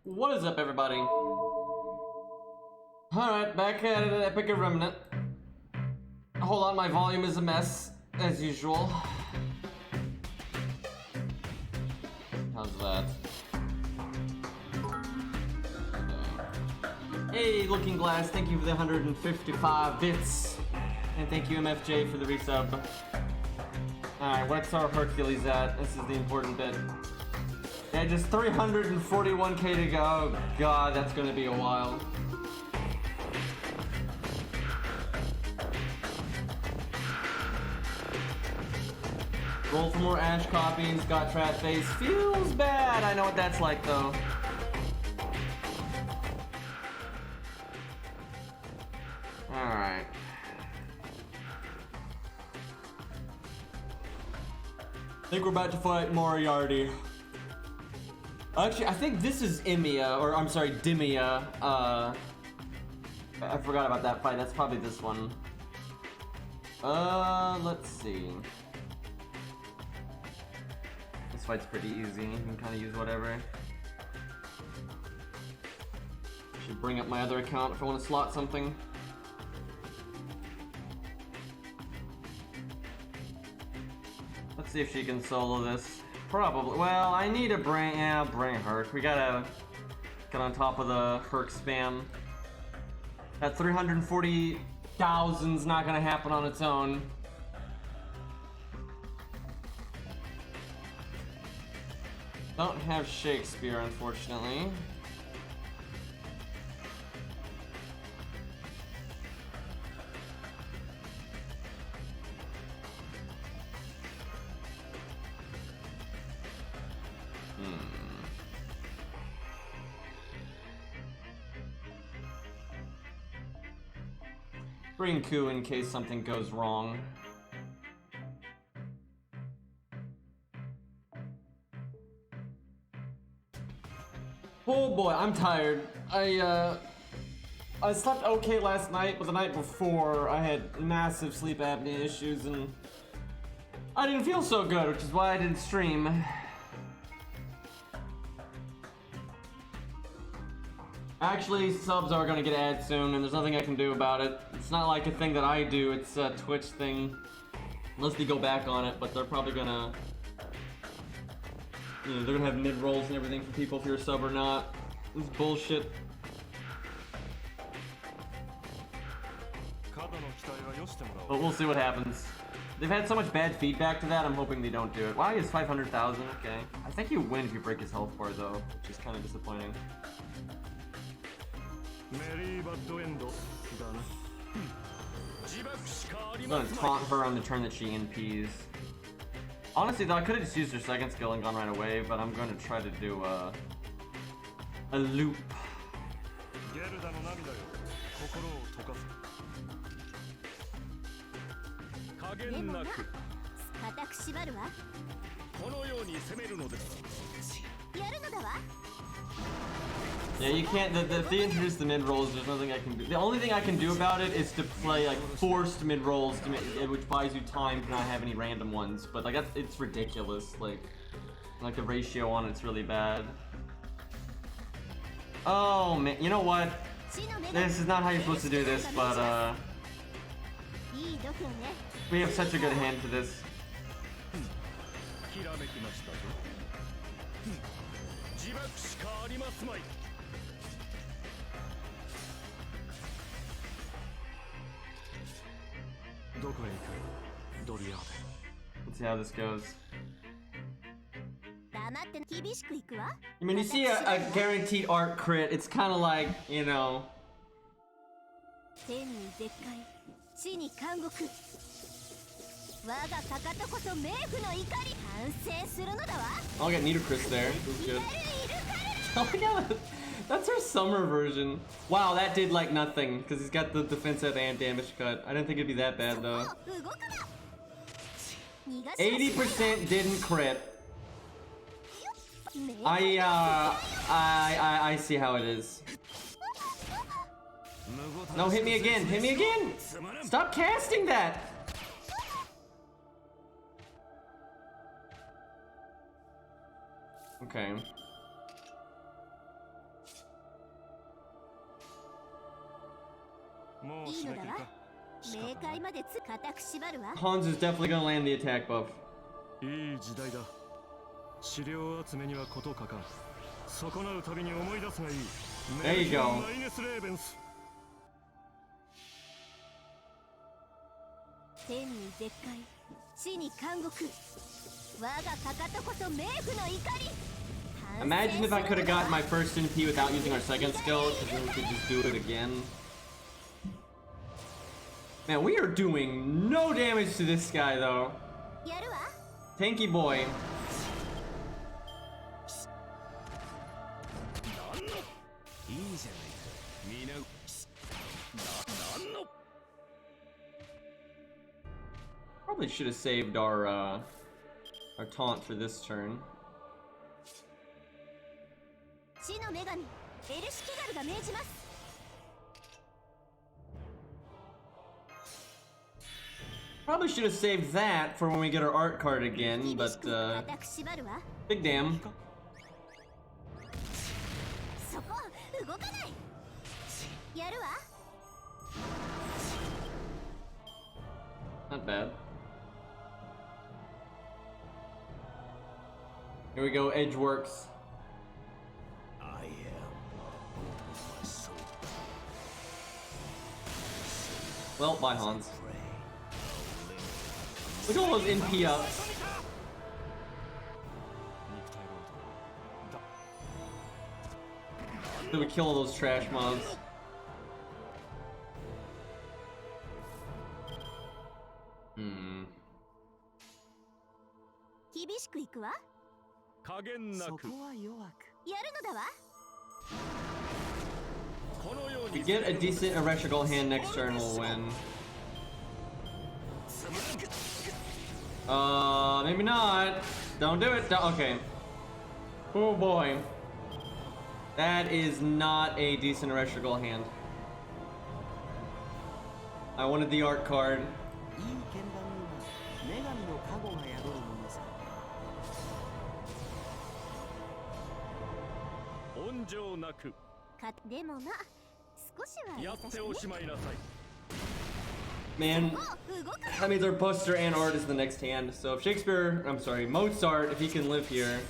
What is up, everybody? Alright, back at it at Epic of Remnant. Hold on, my volume is a mess, as usual. How's that? Hey, Looking Glass, thank you for the 155 bits. And thank you, MFJ, for the resub. Alright, what's our Hercules at? This is the important bit. Yeah, just 341k to go. Oh god, that's gonna be a while. Roll for more Ash copying, Scott Trap Face. Feels bad, I know what that's like though. Alright. I think we're about to fight Moriarty. Actually, I think this is Imia, or I'm sorry, Dimia. I forgot about that fight. That's probably this one. Let's see. This fight's pretty easy. You can kind of use whatever. Should bring up my other account if I want to slot something. Let's see if she can solo this. Probably. Well, I need a bring Herc. We gotta get on top of the Herc spam. That 340,000's not gonna happen on its own. Don't have Shakespeare, unfortunately. Bring Ku in case something goes wrong. Oh boy, I'm tired. I slept okay last night, but the night before I had massive sleep apnea issues and I didn't feel so good, which is why I didn't stream. Actually, subs are gonna get added soon, and there's nothing I can do about it. It's not like a thing that I do, it's a Twitch thing. Unless they go back on it, but they're probably gonna... You know, they're gonna have mid-rolls and everything for people if you're a sub or not. This is bullshit. But we'll see what happens. They've had so much bad feedback to that, I'm hoping they don't do it. Wow, he has 500,000, okay. I think you win if you break his health bar though, which is kind of disappointing. I'm gonna taunt her on the turn that she NPs. Honestly though, I could've just used her second skill and gone right away, but I'm gonna try to do a loop. Yeah, you can't, if they introduce the mid-rolls, there's nothing I can do. The only thing I can do about it is to play, like, forced mid-rolls, which buys you time to not have any random ones. But, like, it's ridiculous. Like, the ratio on it's really bad. Oh, man, you know what? This is not how you're supposed to do this, but, we have such a good hand for this. Let's see how this goes. I mean, you see a guaranteed art crit, it's kind of like, you know... I'll get Nidocris there. That's good. Oh my god, that's our summer version. Wow, that did like nothing because he's got the defense cut and damage cut. I didn't think it'd be that bad though. 80% didn't crit. I see how it is. No, hit me again! Hit me again! Stop casting that! Okay. Hans is definitely gonna land the attack buff. There you go. Imagine if I could have gotten my first NP without using our second skill, because then we could just do it again. Man, we are doing no damage to this guy though. Tanky boy. Probably should have saved our taunt for this turn. Probably should have saved that for when we get our art card again, but big damn. Not bad. Here we go, Edge works. Well, bye Hans. Look at all those NP ups. So we kill all those trash mobs. If we get a decent electrical hand next turn, we'll win. Maybe not. Don't do it. Okay. Oh boy. That is not a decent electrical hand. I wanted the art card. Man, that means our poster and art is the next hand. So if Mozart, if he can live here.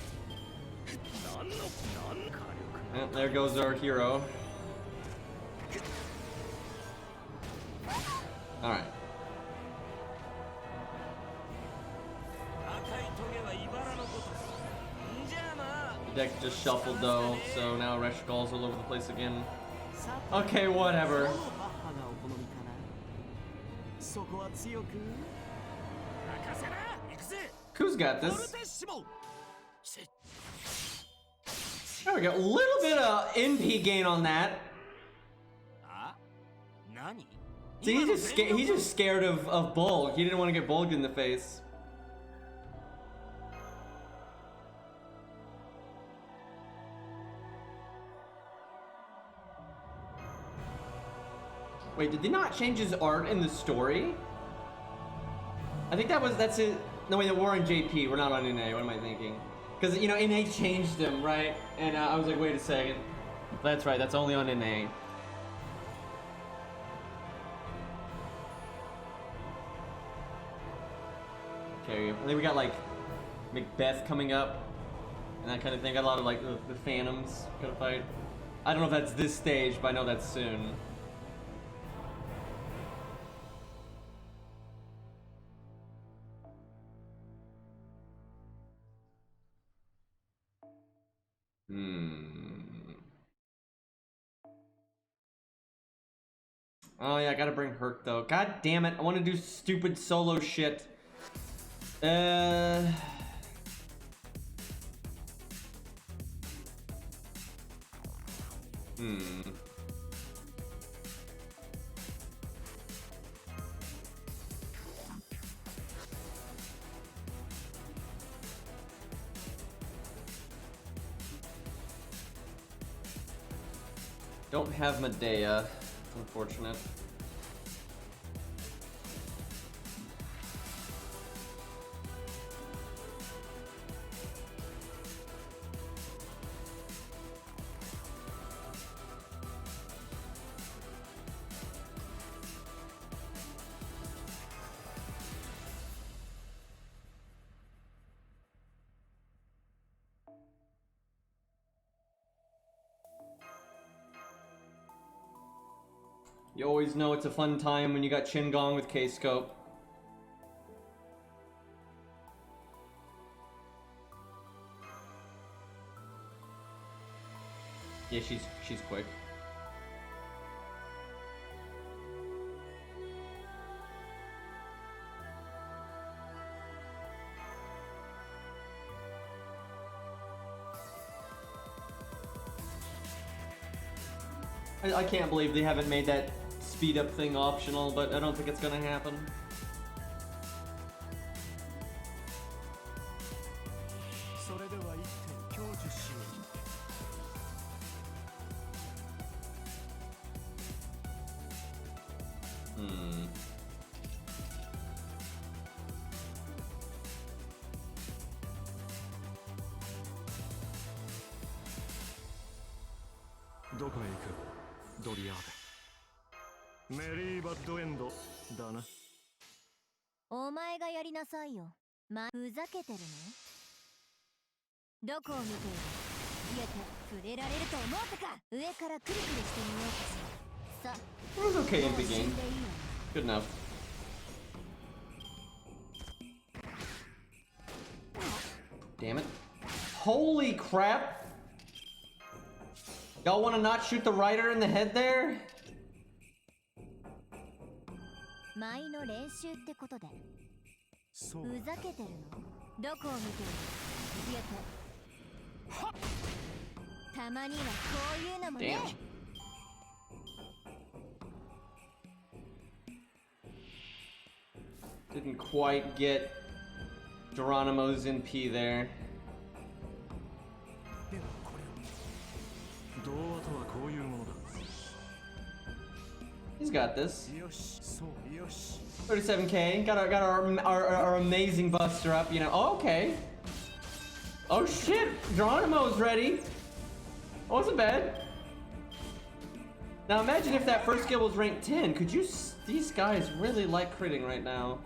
And there goes our hero. Alright. Deck just shuffled though, so now Reshikal's all over the place again. Okay, whatever. Who's got this? There we go. A little bit of NP gain on that. See, he's just scared of Bulg. He didn't want to get Bulged in the face. Wait, did they not change his art in the story? I think that's it. No, wait, we're on JP. We're not on NA. What am I thinking? Because, you know, NA changed him, right? And I was like, wait a second. That's right. That's only on NA. Okay, I think we got, like, Macbeth coming up. And that kind of thing. Got a lot of, like, the Phantoms gonna fight. I don't know if that's this stage, but I know that's soon. Oh yeah, I gotta bring Herc though. God damn it, I want to do stupid solo shit. Don't have Medea. It's unfortunate. You always know it's a fun time when you got Qingong with K-Scope. Yeah, she's quick. I can't believe they haven't made that speed up thing optional, but I don't think it's gonna happen. It was okay in the game. Good enough. Damn it. Holy crap! Y'all wanna not shoot the rider in the head there? Damn. Didn't quite get Geronimo's in P there. He's got this. 37k. Got our amazing buster up, you know. Oh, okay. Oh shit! Geronimo's ready. That wasn't bad. Now imagine if that first skill was ranked 10. Could you? These guys really like critting right now.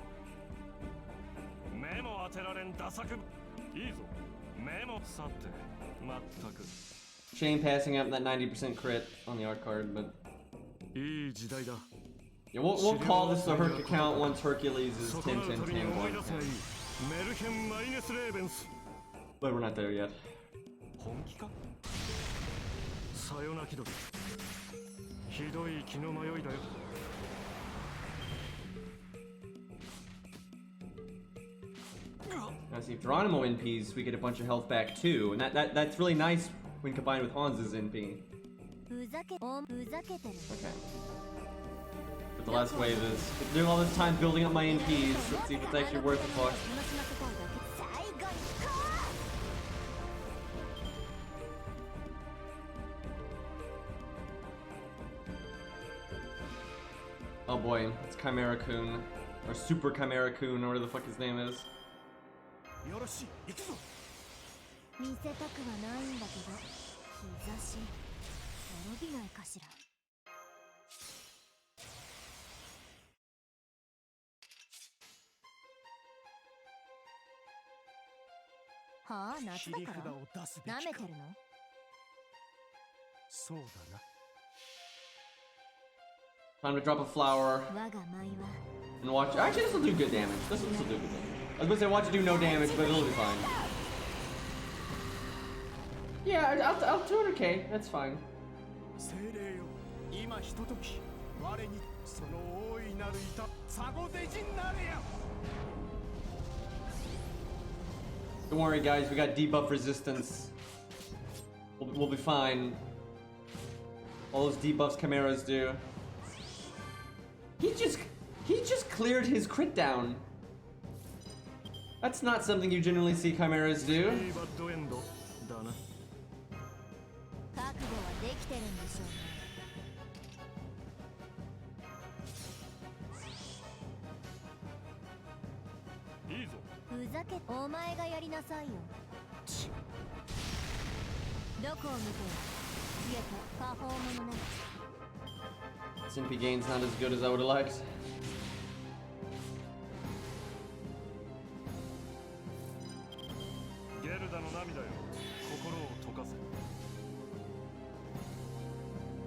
Shame passing up that 90% crit on the art card, but yeah, we'll call this the Herc account once Hercules is 10, 10, 10, 1. But we're not there yet. Now see if Geronimo NPs, we get a bunch of health back too, and that's really nice when combined with Hans's NP. Okay. But the last wave is doing all this time building up my NPs. Let's see if it's actually worth the fuck. Oh boy, it's Chimera-kun, or Super Chimera-kun, or whatever the fuck his name is. Time to drop a flower and watch. Actually, this will do good damage. This will do good damage. I was gonna say watch it do no damage, but it'll be fine. Yeah, I'll 200k. That's fine. Don't worry, guys. We got debuff resistance. We'll be fine. All those debuffs Chimeras do. He just cleared his crit down. That's not something you generally see Chimeras do. Simpy gain's not as good as I would have liked.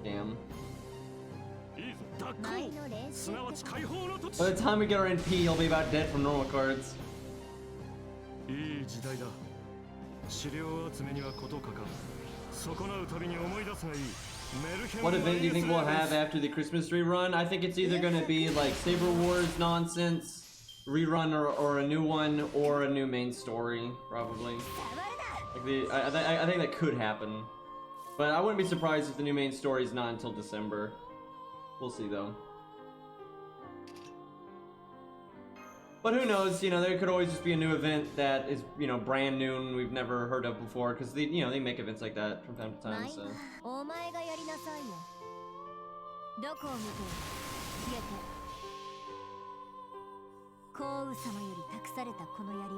Damn. By the time we get our NP, he'll be about dead from normal cards. What event do you think we'll have after the Christmas rerun? I think it's either going to be like Saber Wars nonsense, rerun, or a new one, or a new main story, probably. Like I think that could happen. But I wouldn't be surprised if the new main story is not until December. We'll see though. But who knows, you know, there could always just be a new event that is, you know, brand new and we've never heard of before, because they, you know, they make events like that from time to time, so.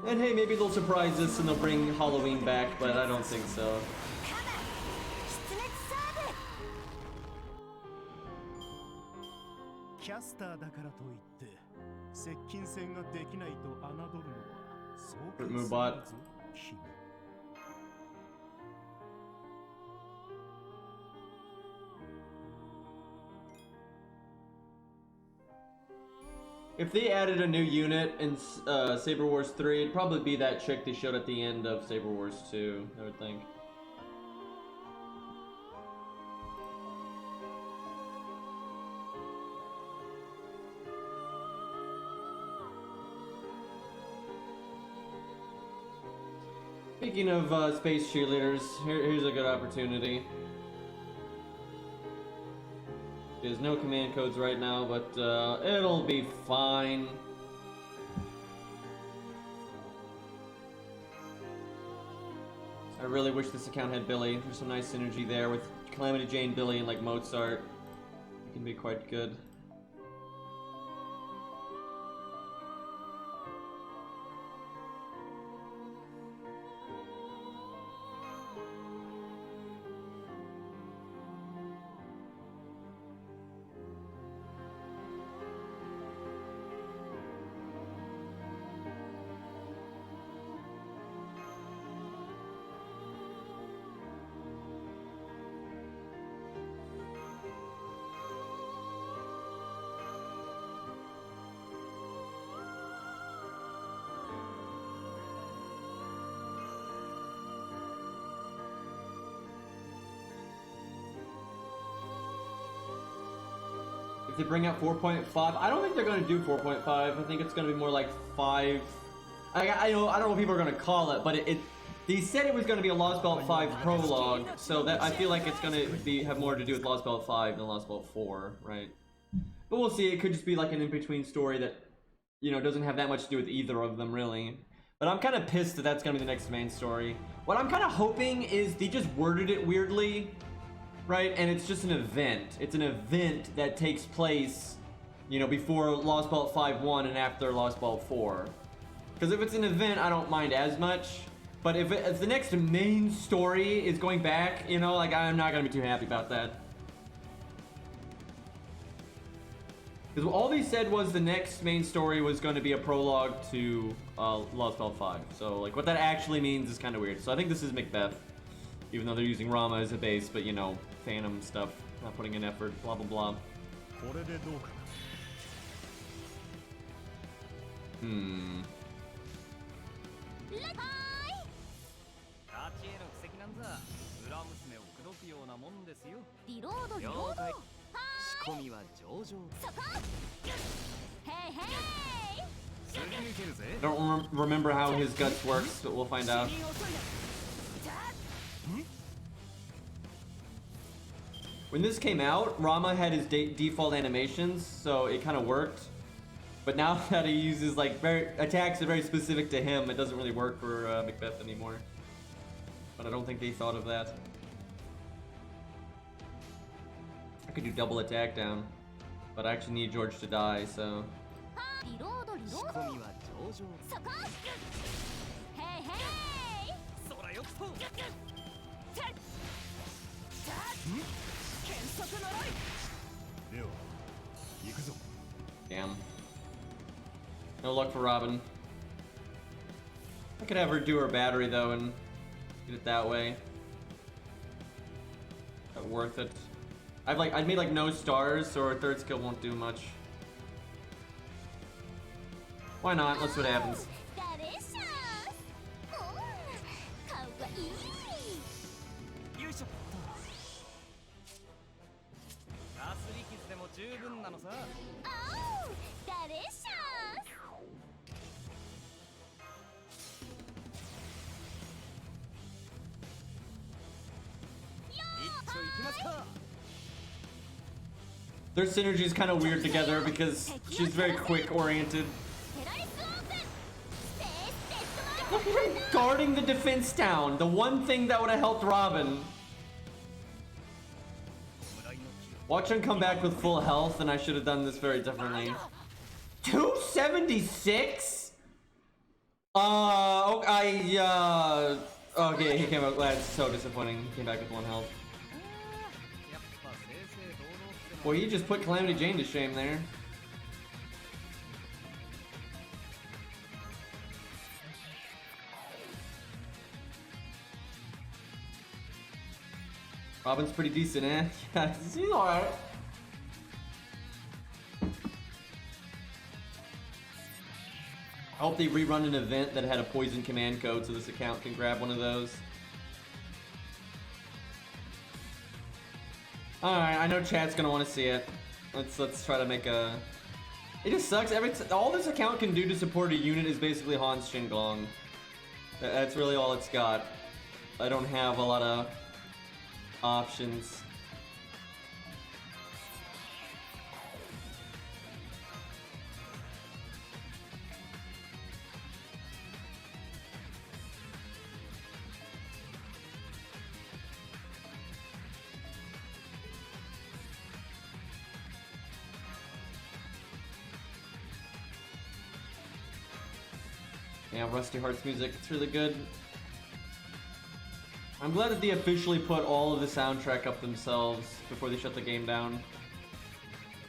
And hey, maybe they'll surprise us and they'll bring Halloween back, but I don't think so. Moobot. If they added a new unit in Saber Wars 3, it'd probably be that chick they showed at the end of Saber Wars 2, I would think. Speaking of space cheerleaders, here's a good opportunity. There's no command codes right now, but it'll be fine. I really wish this account had Billy. There's some nice synergy there with Calamity Jane, Billy, and like Mozart. It can be quite good. If they bring out 4.5, I don't think they're going to do 4.5. I think it's going to be more like 5. I don't know what people are going to call it, but they said it was going to be a Lost Belt 5 prologue, so that I feel like it's going to have more to do with Lost Belt 5 than Lost Belt 4, right? But we'll see. It could just be like an in-between story that, you know, doesn't have that much to do with either of them, really. But I'm kind of pissed that that's going to be the next main story. What I'm kind of hoping is they just worded it weirdly. Right, and it's just an event. It's an event that takes place, you know, before Lost Belt 5-1 and after Lost Belt 4. Because if it's an event, I don't mind as much. But if the next main story is going back, you know, like, I'm not gonna be too happy about that. Because all they said was the next main story was going to be a prologue to Lost Belt 5. So, like, what that actually means is kind of weird. So I think this is Macbeth. Even though they're using Rama as a base, but, you know, Phantom stuff, not putting in effort, blah blah blah. I don't remember how his guts works, but we'll find out. When this came out, Rama had his default animations, so it kind of worked. But now that he uses like attacks that are very specific to him, it doesn't really work for Macbeth anymore. But I don't think they thought of that. I could do double attack down, but I actually need George to die, so. Damn. No luck for Robin. I could have her do her battery though and get it that way. Not worth it. I've made like no stars, so our third skill won't do much. Why not? Let's see what happens. Their synergy is kind of weird together because she's very quick oriented. Look at him guarding the defense down. The one thing that would have helped Robin. Watch him come back with full health, and I should have done this very differently. 276? Okay, he came out. That's so disappointing. He came back with 1 health. Well, you just put Calamity Jane to shame there. Robin's pretty decent, eh? Yeah, he's alright. I hope they rerun an event that had a poison command code so this account can grab one of those. Alright, I know chat's gonna want to see it. Let's try to make a... It just sucks. All this account can do to support a unit is basically Han's Shinglong. That's really all it's got. I don't have a lot of options. Yeah, Rusty Hearts music, it's really good. I'm glad that they officially put all of the soundtrack up themselves before they shut the game down.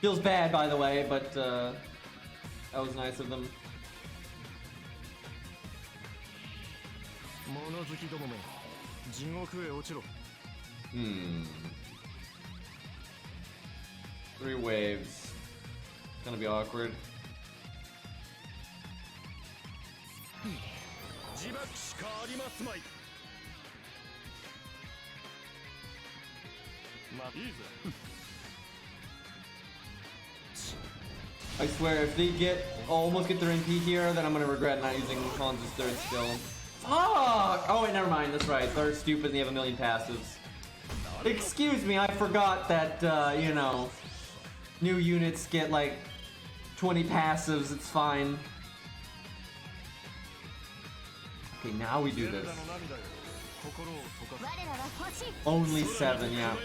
Feels bad, by the way, but that was nice of them. Hmm. 3 waves. It's gonna be awkward. I swear, if they almost get their MP here, then I'm gonna regret not using Hans' 3rd skill. Fuck! Oh wait, never mind. That's right. They're stupid and they have a million passives. Excuse me, I forgot that, you know, new units get like 20 passives. It's fine. Okay, now we do this. Only 7, yeah.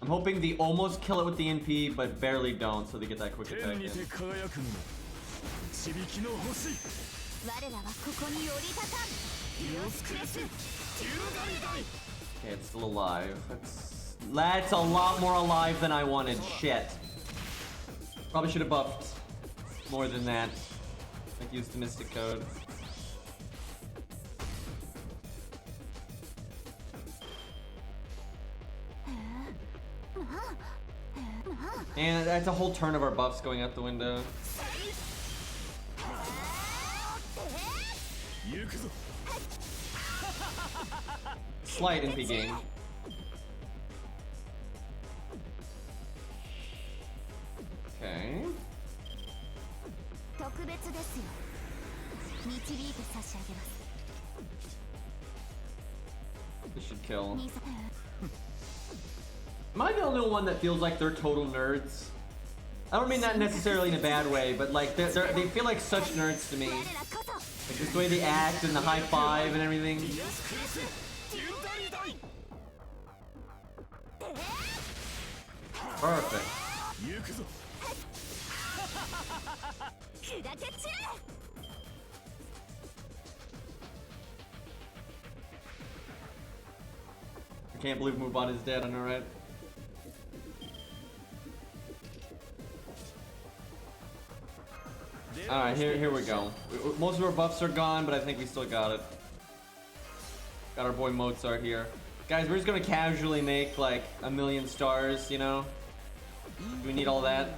I'm hoping they almost kill it with the NP, but barely don't, so they get that quick attack in. Okay, it's still alive. That's a lot more alive than I wanted. Shit. Probably should have buffed more than that. Like used the Mystic Code. And that's a whole turn of our buffs going out the window. Slight NP gain. Okay. This should kill. Am I the only one that feels like they're total nerds? I don't mean that necessarily in a bad way, but like they feel like such nerds to me. Like just the way they act and the high five and everything. Perfect. I can't believe Mubot is dead, I know, right? Alright, here we go. Most of our buffs are gone, but I think we still got it. Got our boy Mozart here. Guys, we're just gonna casually make like 1,000,000 stars, you know? Do we need all that?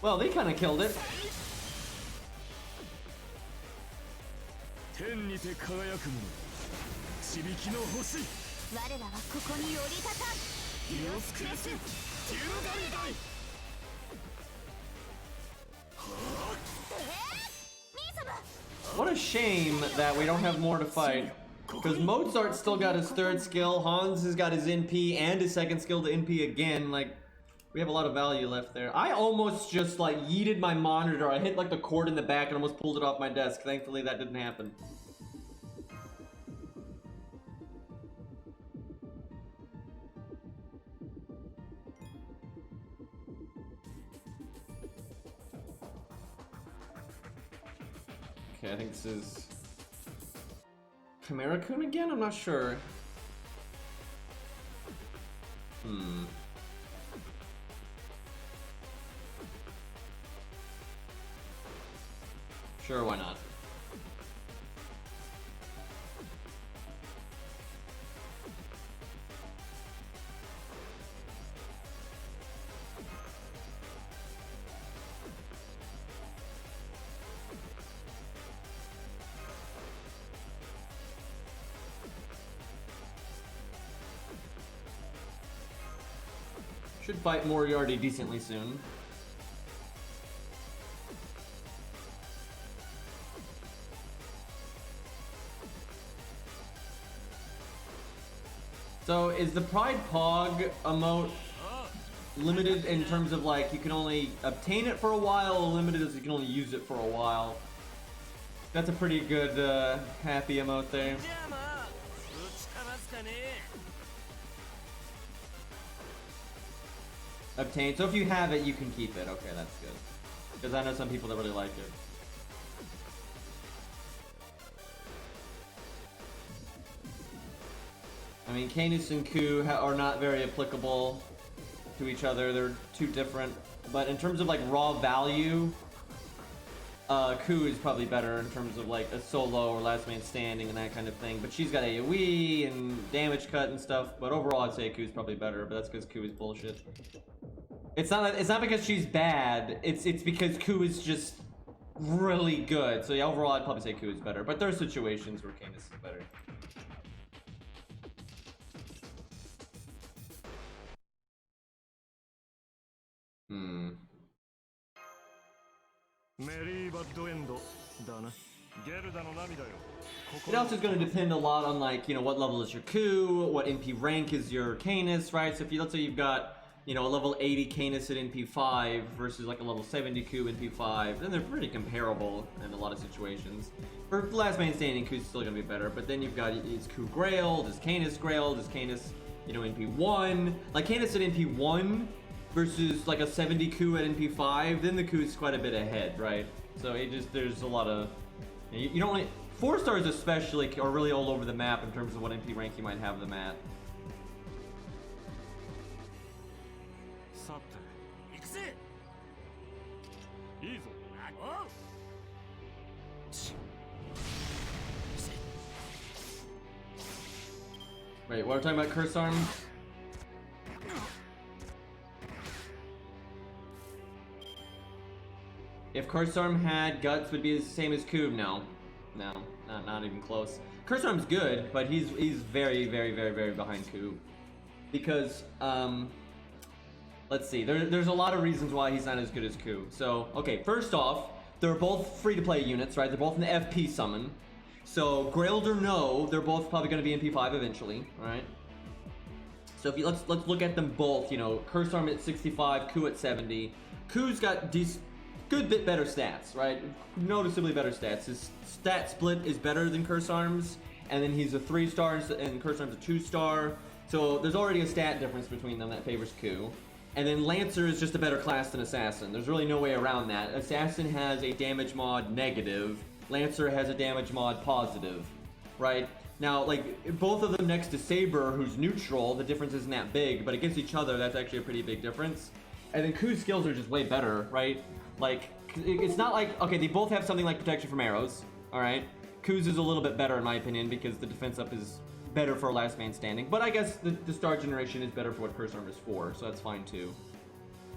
Well, they kind of killed it. What a shame that we don't have more to fight. Because Mozart still got his 3rd skill, Hans has got his NP and his 2nd skill to NP again. Like, we have a lot of value left there. I almost just like yeeted my monitor. I hit like the cord in the back and almost pulled it off my desk. Thankfully that didn't happen. Okay, I think this is Chimera-kun again? I'm not sure. Sure, why not? Should fight Moriarty decently soon. So is the Pride Pog emote limited in terms of like you can only obtain it for a while, or limited as you can only use it for a while? That's a pretty good happy emote there. Obtain. So if you have it, you can keep it. Okay, that's good. Because I know some people that really like it. I mean, Canis and Ku are not very applicable to each other. They're too different. But in terms of like raw value, Ku is probably better in terms of like a solo or last man standing and that kind of thing. But she's got AoE and damage cut and stuff. But overall, I'd say Ku's probably better. But that's because Ku is bullshit. It's not because she's bad. It's because Ku is just really good. So yeah, overall, I'd probably say Ku is better. But there are situations where Canis is better. It also is going to depend a lot on like, you know, what level is your Ku, what NP rank is your Canis, right? So if you, let's say you've got, you know, a level 80 Canis at NP 5 versus like a level 70 Ku NP 5, then they're pretty comparable in a lot of situations. For last man standing, Ku's still going to be better, but then you've got, is Ku Grailed, is Canis Grailed, is Canis, you know, NP 1, like Canis at NP 1 versus like a 70 Ku at NP 5, then the Ku is quite a bit ahead, right? So it just, there's a lot of, you don't really, 4 stars especially are really all over the map in terms of what NP rank you might have them at. Wait, what are we talking about, Curse Arm? If Curse Arm had guts, would be the same as Ku? No, not even close. Curse Arm's good, but he's very behind Ku, because let's see, there's a lot of reasons why he's not as good as Ku. So okay, first off, they're both free-to-play units, right? They're both in the FP summon. So Grailed or no, they're both probably going to be NP5 eventually, right? So if you let's look at them both. You know, Curse Arm at 65, Ku at 70. Ku's got good bit better stats, right? Noticeably better stats. His stat split is better than Curse Arm's, and then he's a 3-star and Curse Arm's a 2-star. So there's already a stat difference between them that favors Ku. And then Lancer is just a better class than Assassin. There's really no way around that. Assassin has a damage mod negative. Lancer has a damage mod positive. right? Now, like, both of them next to Saber, who's neutral, the difference isn't that big, but against each other, that's actually a pretty big difference. And then Ku's skills are just way better, right? Like, it's not like, okay, they both have something like protection from arrows, alright? Ku's is a little bit better in my opinion because the defense up is better for last man standing. But I guess the star generation is better for what Curse Arm is for, so that's fine too.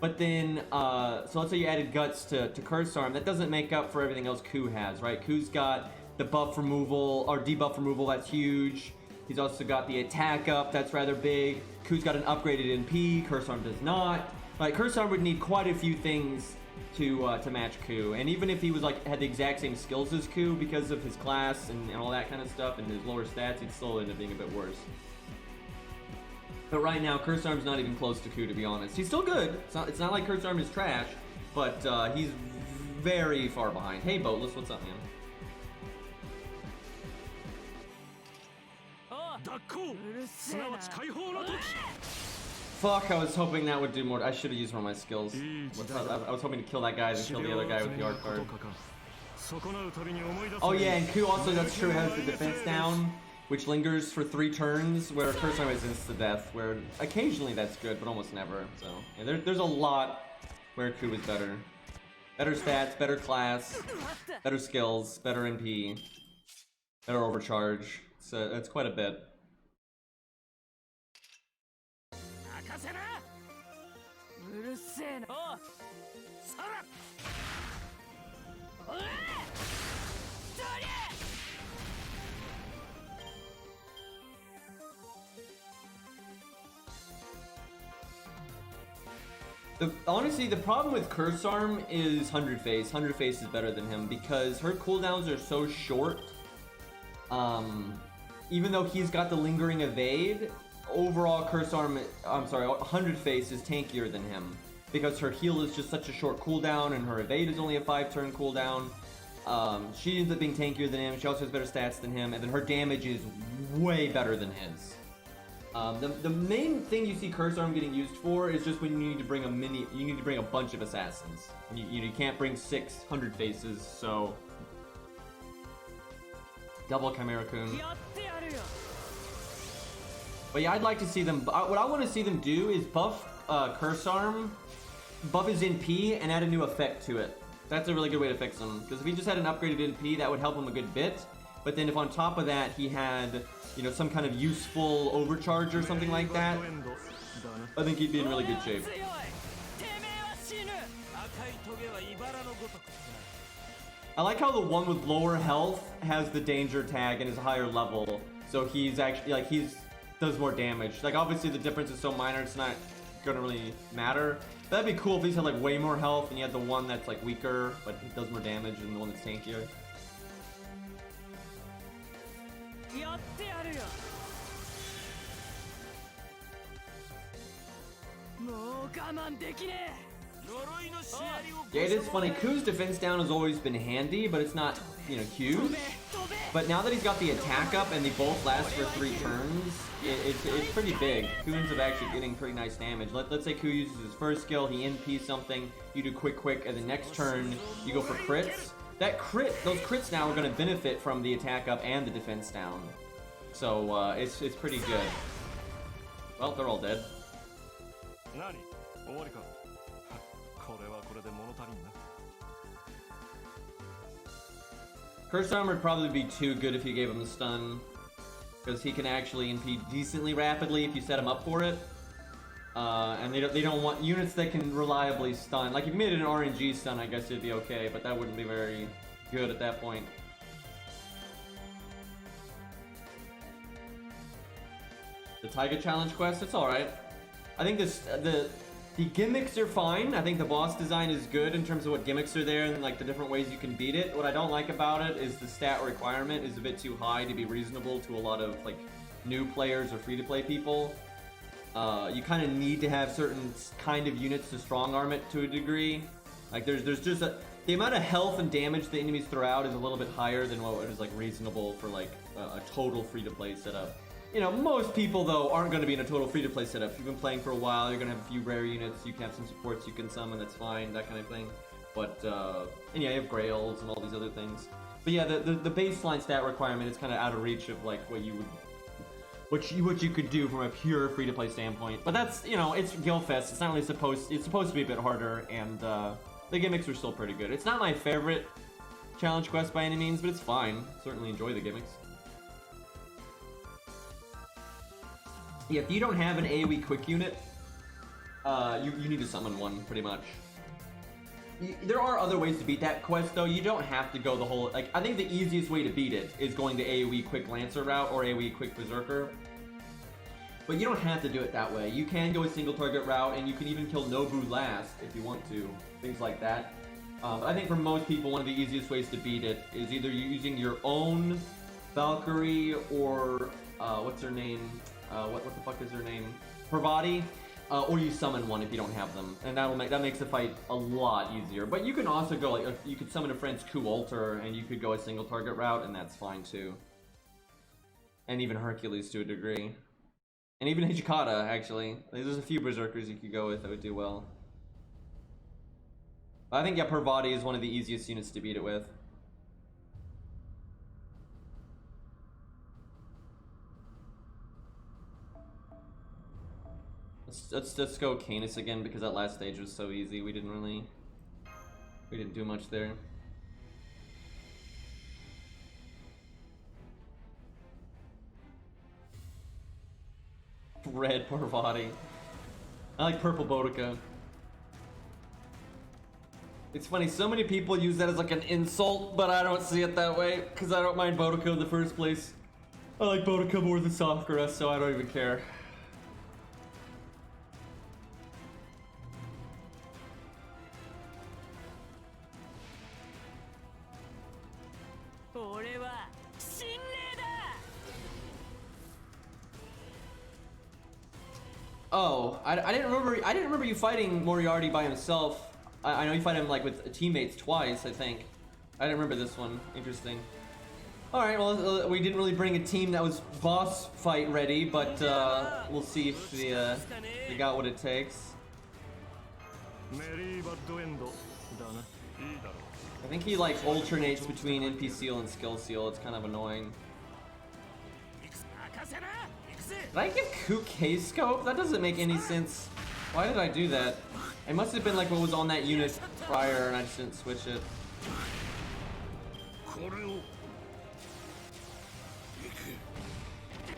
But then, so let's say you added Guts to Curse Arm, that doesn't make up for everything else Ku has, right? Ku's got the buff removal, or debuff removal, that's huge. He's also got the attack up, that's rather big. Ku's got an upgraded NP, Curse Arm does not. Like, Curse Arm would need quite a few things to match Ku, and even if he was like had the exact same skills as Ku because of his class and all that kind of stuff and his lower stats, he'd still end up being a bit worse. But right now, Curse Arm's not even close to Ku, to be honest. He's still good. It's not like Curse Arm is trash, but he's very far behind. Hey, Boatless, what's up, man? Fuck, I was hoping that would do more. I should have used one of my skills. I was hoping to kill that guy and kill the other guy with the art card. Oh yeah, and Ku also, that's true, has the defense down, which lingers for 3 turns, where Curse Arm is insta-death, where occasionally that's good, but almost never. So, yeah, there's a lot where Ku is better. Better stats, better class, better skills, better NP, better overcharge. So that's quite a bit. Honestly, the problem with Curse Arm is 100 Face. 100 Face is better than him because her cooldowns are so short. Even though he's got the lingering evade, overall Curse Arm, 100 Face is tankier than him because her heal is just such a short cooldown and her evade is only a 5-turn cooldown. She ends up being tankier than him. She also has better stats than him, and then her damage is way better than his. The main thing you see Curse Arm getting used for is just when you need to bring a bunch of assassins. You can't bring 600 faces, so double Chimera Kun. But yeah, I'd like to see them. What I want to see them do is buff Curse Arm, buff his NP, and add a new effect to it. That's a really good way to fix him. Because if he just had an upgraded NP, that would help him a good bit. But then if on top of that he had, you know, some kind of useful overcharge or something like that, I think he'd be in really good shape. I like how the one with lower health has the danger tag and is a higher level, so he's actually, like, does more damage. Like, obviously the difference is so minor, it's not gonna really matter. That'd be cool if he's had like way more health and you had the one that's like weaker, but it does more damage, and the one that's tankier. Yeah, it is funny. Ku's defense down has always been handy, but it's not, you know, huge. But now that he's got the attack up and they both last for 3 turns, it's pretty big. Ku ends up actually getting pretty nice damage. Let's say Ku uses his first skill, he NPs something, you do quick, and the next turn you go for crits. Those crits now are going to benefit from the attack up and the defense down. So it's pretty good. Well, they're all dead. Curse Arm would probably be too good if you gave him the stun, because he can actually NP decently rapidly if you set him up for it. And they don't want units that can reliably stun. Like if you made it an RNG stun, I guess it'd be okay, but that wouldn't be very good at that point. The Taiga Challenge quest, it's alright. I think the gimmicks are fine. I think the boss design is good in terms of what gimmicks are there and like the different ways you can beat it. What I don't like about it is the stat requirement is a bit too high to be reasonable to a lot of like new players or free-to-play people. You kind of need to have certain kind of units to strong arm it to a degree. Like there's just the amount of health and damage the enemies throw out is a little bit higher than what is like reasonable for like a total free-to-play setup. You know, most people, though, aren't going to be in a total free-to-play setup. If you've been playing for a while, you're going to have a few rare units, you can have some supports you can summon, that's fine, that kind of thing. But, and yeah, you have Grails and all these other things. But yeah, the baseline stat requirement is kind of out of reach of like what you could do from a pure free-to-play standpoint. But that's, you know, it's Guildfest. It's not really supposed to be a bit harder, and the gimmicks are still pretty good. It's not my favorite challenge quest by any means, but it's fine. Certainly enjoy the gimmicks. Yeah, if you don't have an AoE quick unit, you need to summon one, pretty much. There are other ways to beat that quest, though. You don't have to go the whole... Like, I think the easiest way to beat it is going the AoE Quick Lancer route or AoE Quick Berserker. But you don't have to do it that way. You can go a single target route, and you can even kill Nobu last if you want to. Things like that. But I think for most people, one of the easiest ways to beat it is either using your own Valkyrie or... what's her name? What the fuck is her name? Parvati. Or you summon one if you don't have them, and that makes the fight a lot easier. But you can also go like you could summon a friend's Coup Alter, and you could go a single target route, and that's fine too. And even Hercules to a degree, and even Hijikata actually. There's a few berserkers you could go with that would do well. But I think yeah, Parvati is one of the easiest units to beat it with. Let's go Canis again, because that last stage was so easy. We didn't do much there. Red Parvati. I like purple Boudica. It's funny, so many people use that as like an insult, but I don't see it that way, because I don't mind Boudica in the first place. I like Boudica more than Sakura, so I don't even care. Oh, I didn't remember you fighting Moriarty by himself. I know you fight him like with teammates twice, I think. I didn't remember this one. Interesting. All right, well, we didn't really bring a team that was boss fight ready, but we'll see if they got what it takes. I think he like alternates between NP Seal and Skill Seal. It's kind of annoying. Did I give Ku K-Scope? That doesn't make any sense. Why did I do that? It must have been like what was on that unit prior and I just didn't switch it.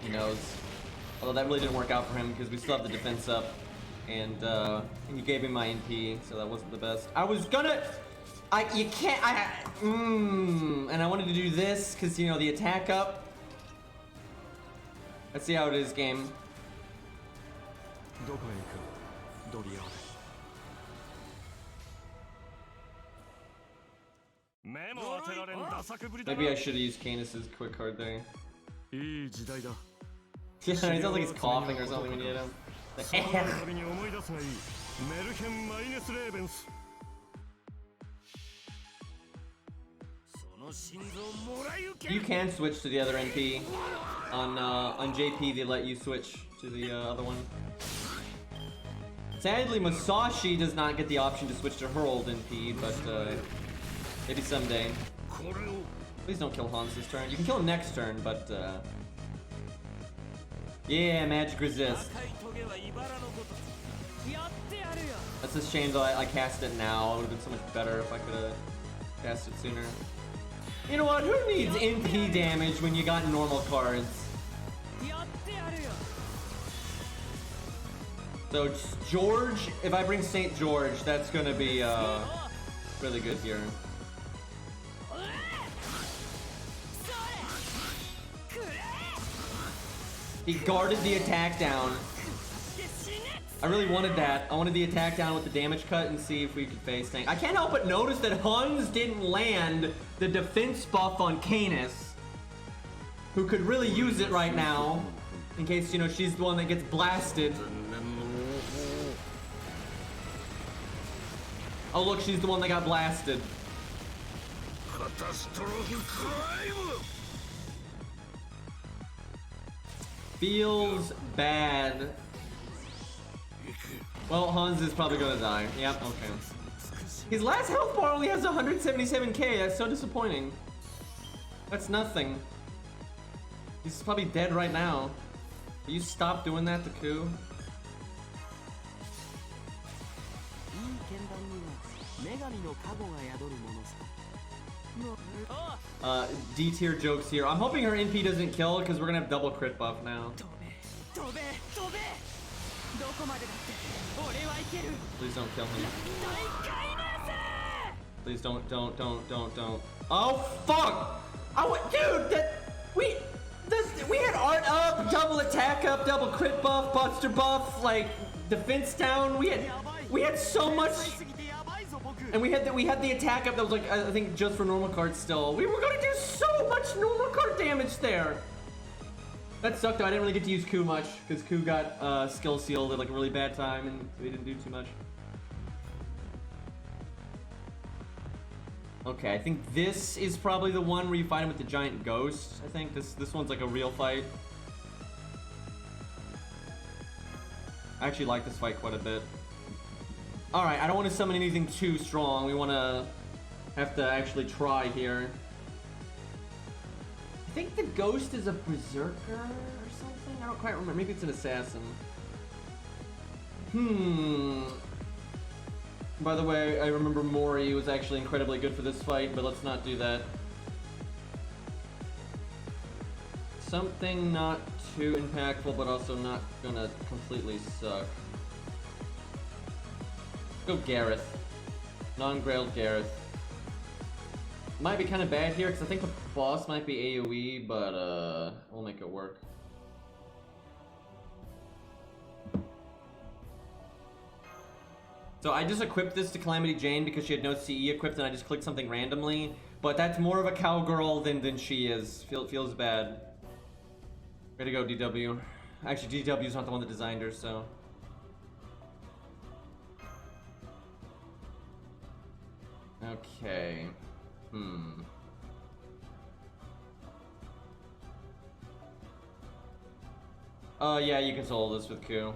He knows. Although that really didn't work out for him because we still have the defense up. And he gave me my NP, so that wasn't the best. I was gonna... you can't... and I wanted to do this because, you know, the attack up. Let's see how it is, game. Maybe I should have used Canis's quick card there. Yeah, he sounds like he's coughing or something when you hit him. You can switch to the other NP. On JP, they let you switch to the other one. Sadly, Masashi does not get the option to switch to her old NP, but maybe someday. Please don't kill Hans this turn. You can kill him next turn, but yeah, magic resist. That's a shame though. I cast it now. It would have been so much better if I could have cast it sooner. You know what? Who needs NP damage when you got normal cards? So George, if I bring St. George, that's gonna be really good here. He guarded the attack down. I really wanted that. I wanted the attack down with the damage cut and see if we could face tank. I can't help but notice that Hans didn't land the defense buff on Canis, who could really use it right now, in case, you know, she's the one that gets blasted. Oh look, she's the one that got blasted. Feels bad. Well, Hans is probably gonna die. Yep, okay. His last health bar only has 177k. That's so disappointing. That's nothing. He's probably dead right now. Will you stop doing that to Ku? D tier jokes here. I'm hoping her NP doesn't kill because we're gonna have double crit buff now. Please don't kill him. Please don't. Oh fuck! Dude, we had art up, double attack up, double crit buff, buster buff, like defense down. We had so much, and we had the attack up that was like I think just for normal cards still. We were gonna do so much normal card damage there. That sucked though. I didn't really get to use Ku much because Ku got skill sealed at like a really bad time, and we didn't do too much. Okay, I think this is probably the one where you fight him with the giant ghost. I think this one's like a real fight. I actually like this fight quite a bit. Alright, I don't want to summon anything too strong. We want to have to actually try here. I think the ghost is a berserker or something? I don't quite remember. Maybe it's an assassin. By the way, I remember Mori was actually incredibly good for this fight, but let's not do that. Something not too impactful, but also not gonna completely suck. Go Gareth. Non-grailed Gareth. Might be kind of bad here, because I think the boss might be AoE, but we'll make it work. So I just equipped this to Calamity Jane because she had no CE equipped and I just clicked something randomly. But that's more of a cowgirl than she is. Feels bad. Way to go, DW. Actually, DW's not the one that designed her, so. Okay. Yeah, you can solo this with Ku.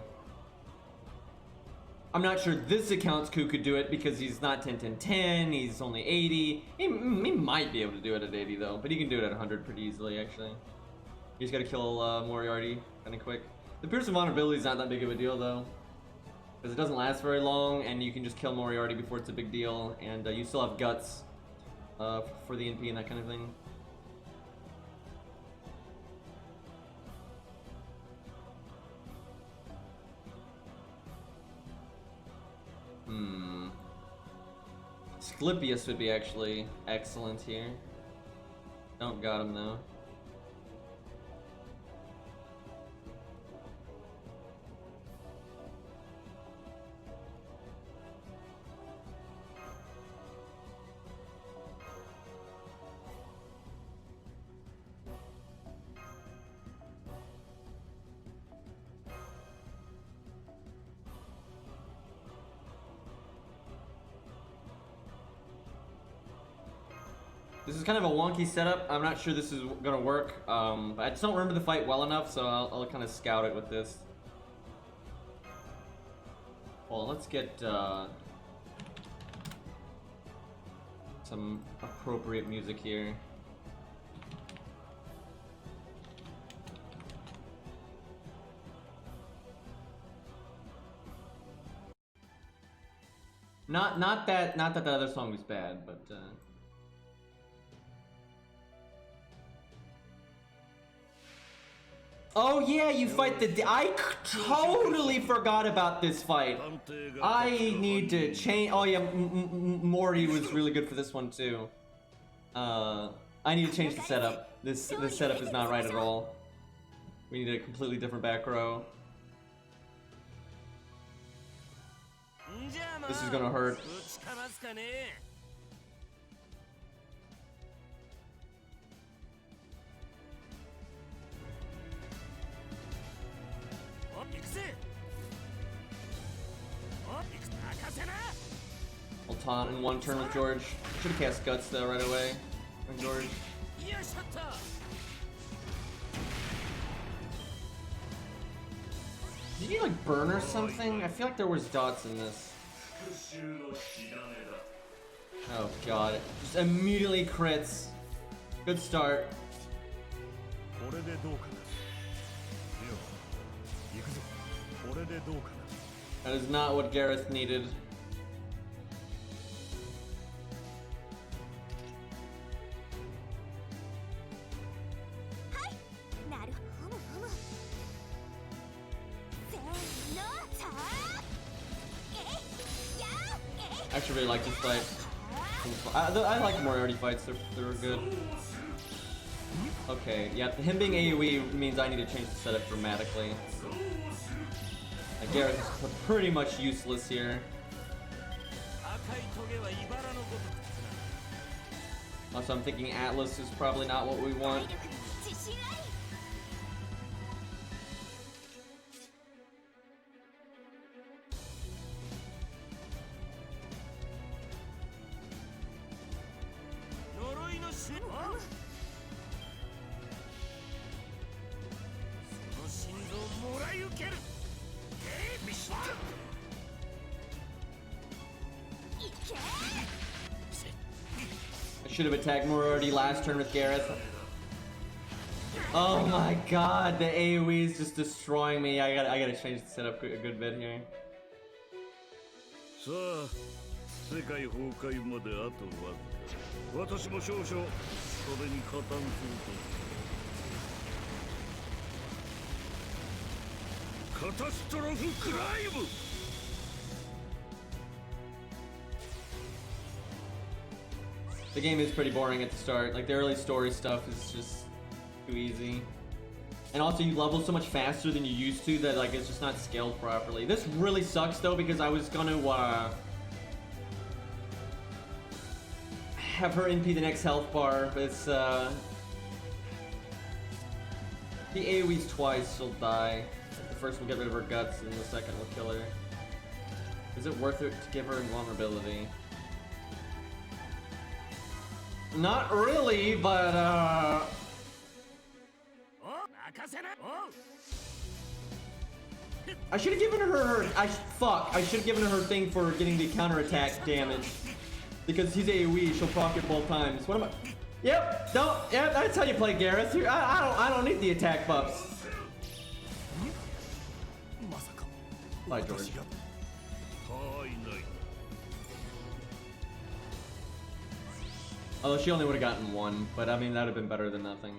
I'm not sure this account's Ku could do it because he's not 10-10-10, he's only 80. He might be able to do it at 80 though, but he can do it at 100 pretty easily actually. You just gotta kill Moriarty kinda quick. The Piercing Vulnerability is not that big of a deal though, because it doesn't last very long and you can just kill Moriarty before it's a big deal, and you still have guts for the NP and that kind of thing. Asclepius would be actually excellent here. Don't got him though. This is kind of a wonky setup. I'm not sure this is gonna work. But I just don't remember the fight well enough, so I'll kind of scout it with this. Well, let's get some appropriate music here. Not that the other song was bad, but. Oh yeah, you fight the. I totally forgot about this fight. I need to change. Oh yeah, Mori was really good for this one too. I need to change the setup. This setup is not right at all. We need a completely different back row. This is gonna hurt. I'll taunt in one turn with George. Should've cast Guts though right away on George. Did you like burn or something? I feel like there was dots in this. Oh god, just immediately crits. Good start. That is not what Gareth needed. I actually really like this fight. I like Moriarty fights, they're good. Okay, yeah, him being AoE means I need to change the setup dramatically. Gareth is pretty much useless here. Also, I'm thinking Atlas is probably not what we want. I should have attacked Moriarty last turn with Gareth. Oh my god, the AoE is just destroying me. I gotta change the setup a good bit here. The game is pretty boring at the start. Like, the early story stuff is just too easy. And also, you level so much faster than you used to that, like, it's just not scaled properly. This really sucks, though, because I was gonna, have her NP the next health bar, but it's, the AoE's twice, she'll die. The first will get rid of her guts, and the second will kill her. Is it worth it to give her invulnerability? Not really, but I should have given her I should have given her her thing for getting the counterattack damage. Because he's AoE, she'll proc it both times. What am I? Yep, yep, that's how you play Gareth. I don't need the attack buffs. Bye, George. Although she only would have gotten one, but I mean, that would have been better than nothing.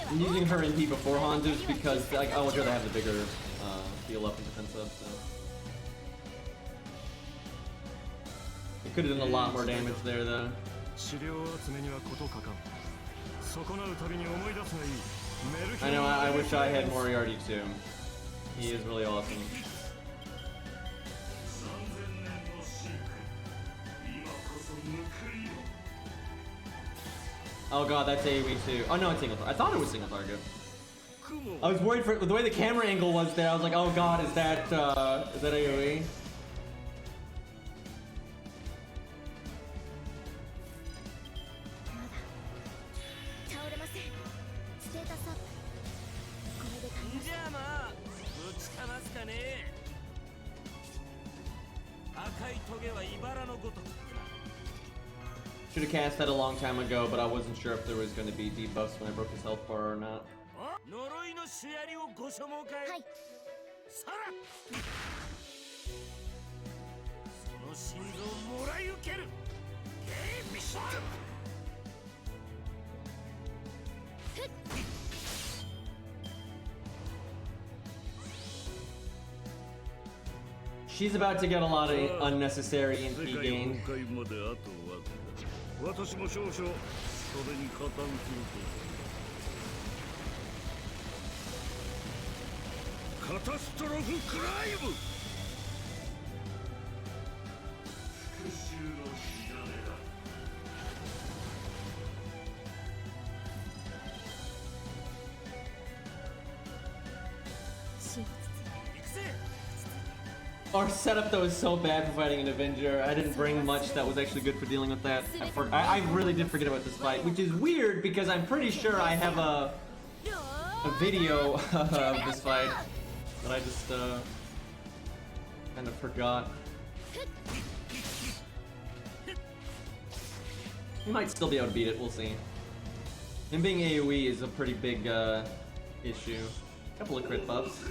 I'm using her NP before Hanzo's because like, I would rather have the bigger heal up and defense up, so. It could have done a lot more damage there though. I know, I wish I had Moriarty too. He is really awesome. Oh god, that's AoE too. Oh no, it's single target. I thought it was single target. I was worried for the way the camera angle was there. I was like, oh god, is that AoE? Should have cast that a long time ago, but I wasn't sure if there was going to be debuffs when I broke his health bar or not. She's about to get a lot of unnecessary NP gain. Our setup though is so bad for fighting an Avenger. I didn't bring much that was actually good for dealing with that. I really did forget about this fight, which is weird because I'm pretty sure I have a video of this fight, but I just kind of forgot. He might still be able to beat it, we'll see. Him being AoE is a pretty big issue. A couple of crit buffs.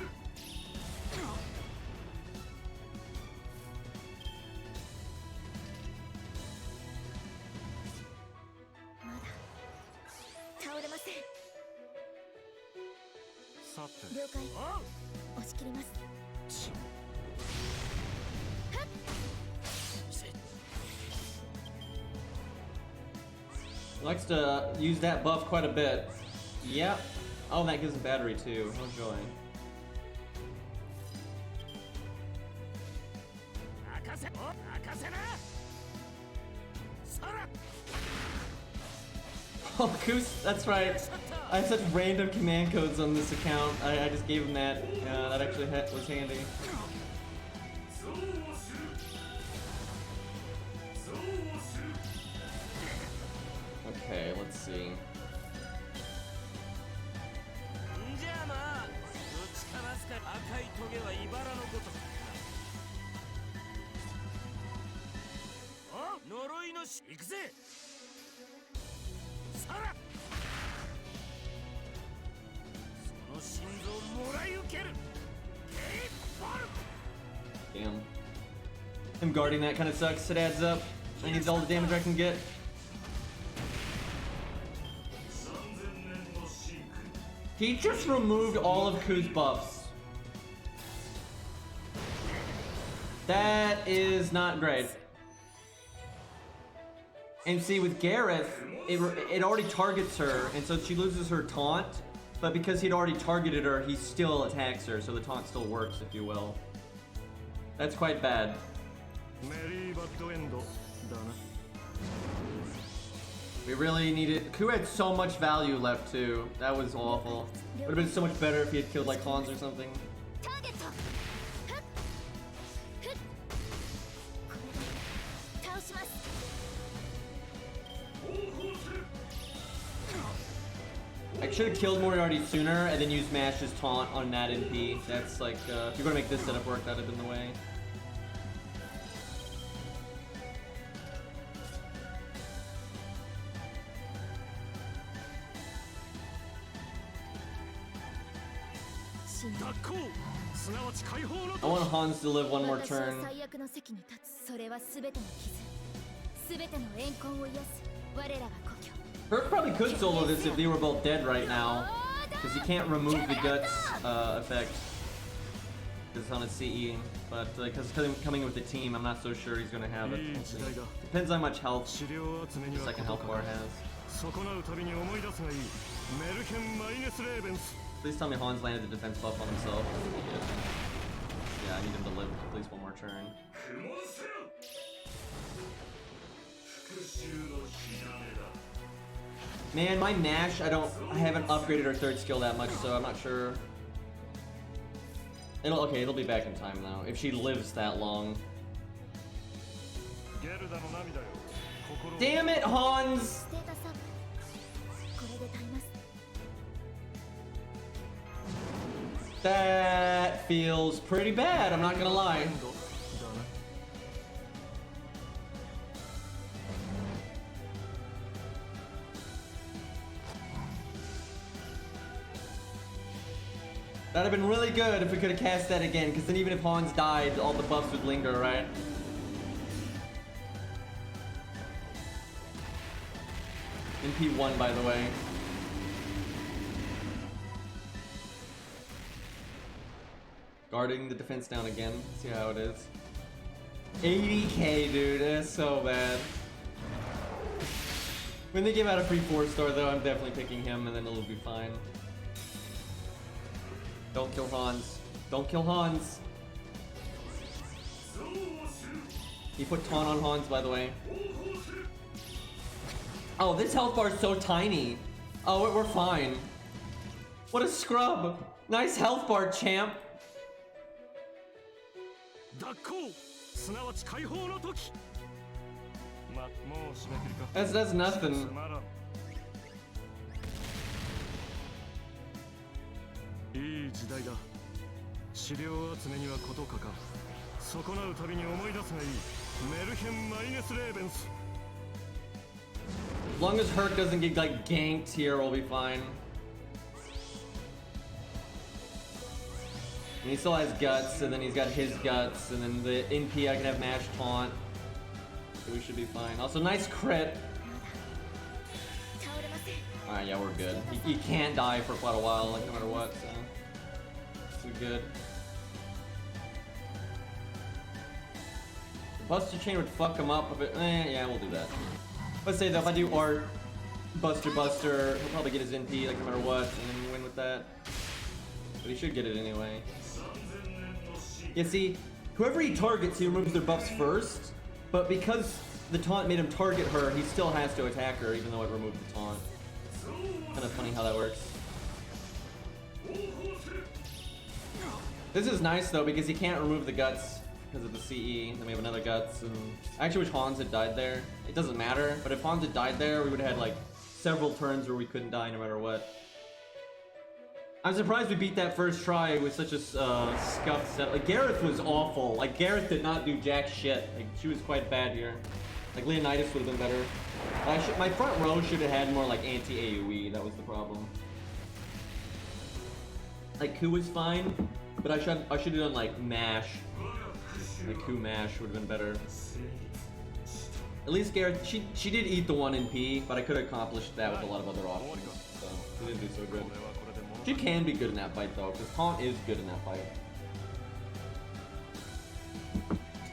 Likes to use that buff quite a bit. Yep. Oh, and that gives him battery too. Oh joy. Oh, Koos, that's right. I have such random command codes on this account. I just gave him that. That actually was handy. Okay, let's see. Damn. Him guarding that kind of sucks. It adds up. I need all the damage I can get. He just removed all of Ku's buffs. That is not great. And see, with Gareth, it already targets her, and so she loses her taunt, but because he'd already targeted her, he still attacks her, so the taunt still works, if you will. That's quite bad. We really needed... Ku had so much value left too. That was awful. Would have been so much better if he had killed like Hans or something. I should have killed Moriarty sooner and then used Mash's taunt on Nat and P. That's like, if you're gonna make this setup work, that'd have been the way. I want Hans to live one more turn. Herc probably could solo this if they were both dead right now, because he can't remove the guts effect. Because it's on his CE, but because coming with the team, I'm not so sure he's gonna have it. Depends on how much health the second health bar has. Please tell me Hans landed the defense buff on himself. Yeah, I need him to live at least one more turn. Man, my Nash, I haven't upgraded her third skill that much, so I'm not sure. It'll be back in time now, if she lives that long. Damn it, Hans! That feels pretty bad, I'm not gonna lie. That'd have been really good if we could have cast that again, because then even if Hans died, all the buffs would linger, right? MP1, by the way. Guarding the defense down again. See how it is. 80k, dude. That's so bad. When they give out a free 4-star, though, I'm definitely picking him, and then it'll be fine. Don't kill Hans. Don't kill Hans. He put taunt on Hans, by the way. Oh, this health bar is so tiny. Oh, we're fine. What a scrub. Nice health bar, champ. That's nothing. As long as Herc doesn't get like ganked here, we'll be fine. And he still has guts, and then he's got his guts, and then the NP I can have mash taunt. So we should be fine. Also, nice crit. Alright, yeah, we're good. He can't die for quite a while, like no matter what, so we're good. Buster Chain would fuck him up a bit. Yeah, we'll do that. Let's say though, if I do Art, Buster, he'll probably get his NP like no matter what, and then win with that. But he should get it anyway. Yeah, see, whoever he targets, he removes their buffs first, but because the taunt made him target her, he still has to attack her, even though it removed the taunt. Kind of funny how that works. This is nice though, because he can't remove the guts because of the CE. Then we have another guts, and I actually wish Hans had died there. It doesn't matter, but if Hans had died there, we would have had like several turns where we couldn't die no matter what. I'm surprised we beat that first try with such a scuffed set. Like Gareth was awful. Like Gareth did not do jack shit. Like she was quite bad here. Like Leonidas would have been better. My front row should have had more like anti-AoE. That was the problem. Like Ku was fine, but I should have done like mash. Like Ku mash would have been better. At least Gareth, she did eat the 1 NP, but I could have accomplished that with a lot of other options. So she didn't do so good. She can be good in that fight though, because Taunt is good in that fight.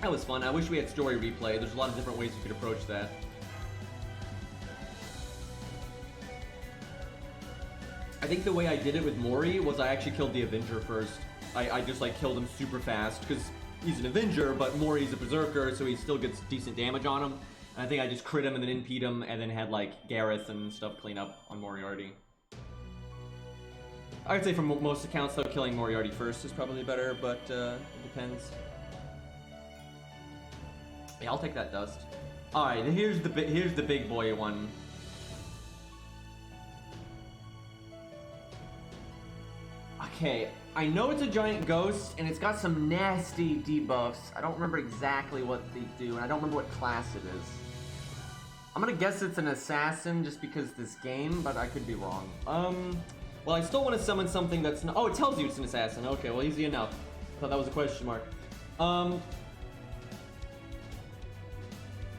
That was fun. I wish we had story replay. There's a lot of different ways you could approach that. I think the way I did it with Mori was I actually killed the Avenger first. I just like killed him super fast, because he's an Avenger, but Mori's a Berserker, so he still gets decent damage on him. And I think I just crit him and then NP'd him, and then had like Gareth and stuff clean up on Moriarty. I would say from most accounts though, killing Moriarty first is probably better, but it depends. Yeah, I'll take that dust. Alright, here's the big boy one. Okay, I know it's a giant ghost, and it's got some nasty debuffs. I don't remember exactly what they do, and I don't remember what class it is. I'm gonna guess it's an assassin just because this game, but I could be wrong. Well, I still want to summon something that's not... Oh, it tells you it's an assassin. Okay, well, easy enough. I thought that was a question mark.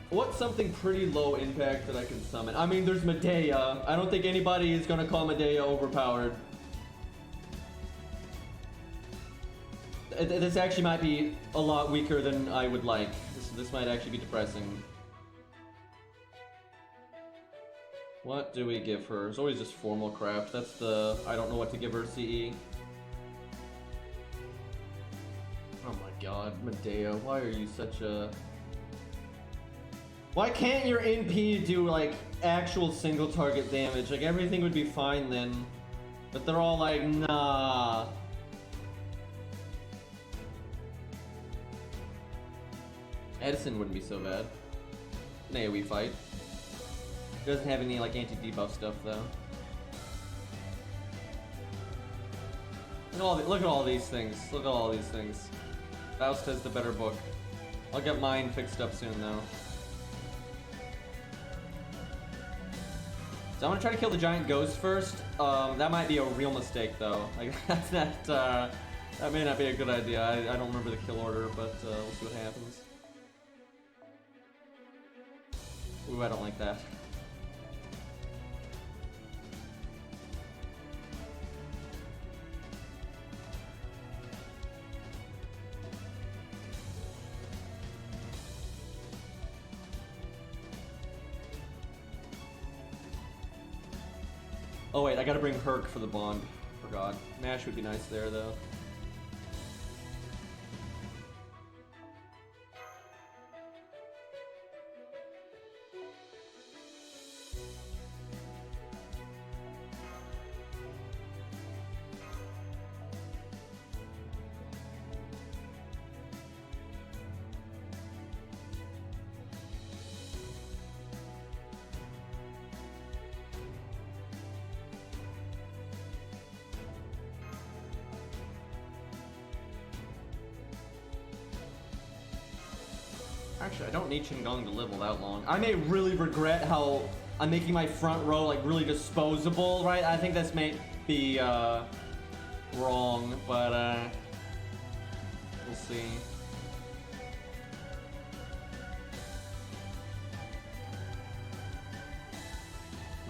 What's something pretty low impact that I can summon? I mean, there's Medea. I don't think anybody is gonna call Medea overpowered. This actually might be a lot weaker than I would like. This might actually be depressing. What do we give her? It's always just formal craft. That's the I don't know what to give her CE. Oh my god, Medea, why are you such a... Why can't your NP do like actual single target damage? Like everything would be fine then. But they're all like, nah. Edison wouldn't be so bad. An AoE fight. Doesn't have any like anti-debuff stuff though. Look at all these things. Look at all these things. Faust has the better book. I'll get mine fixed up soon though. So I'm gonna try to kill the giant ghost first. That might be a real mistake though. Like that may not be a good idea. I don't remember the kill order, but we'll see what happens. Ooh, I don't like that. Oh wait, I gotta bring Herc for the bond. Forgot. Mash would be nice there though. Actually, I don't need Shinjuku to live that long. I may really regret how I'm making my front row like really disposable, right? I think this may be wrong, but we'll see.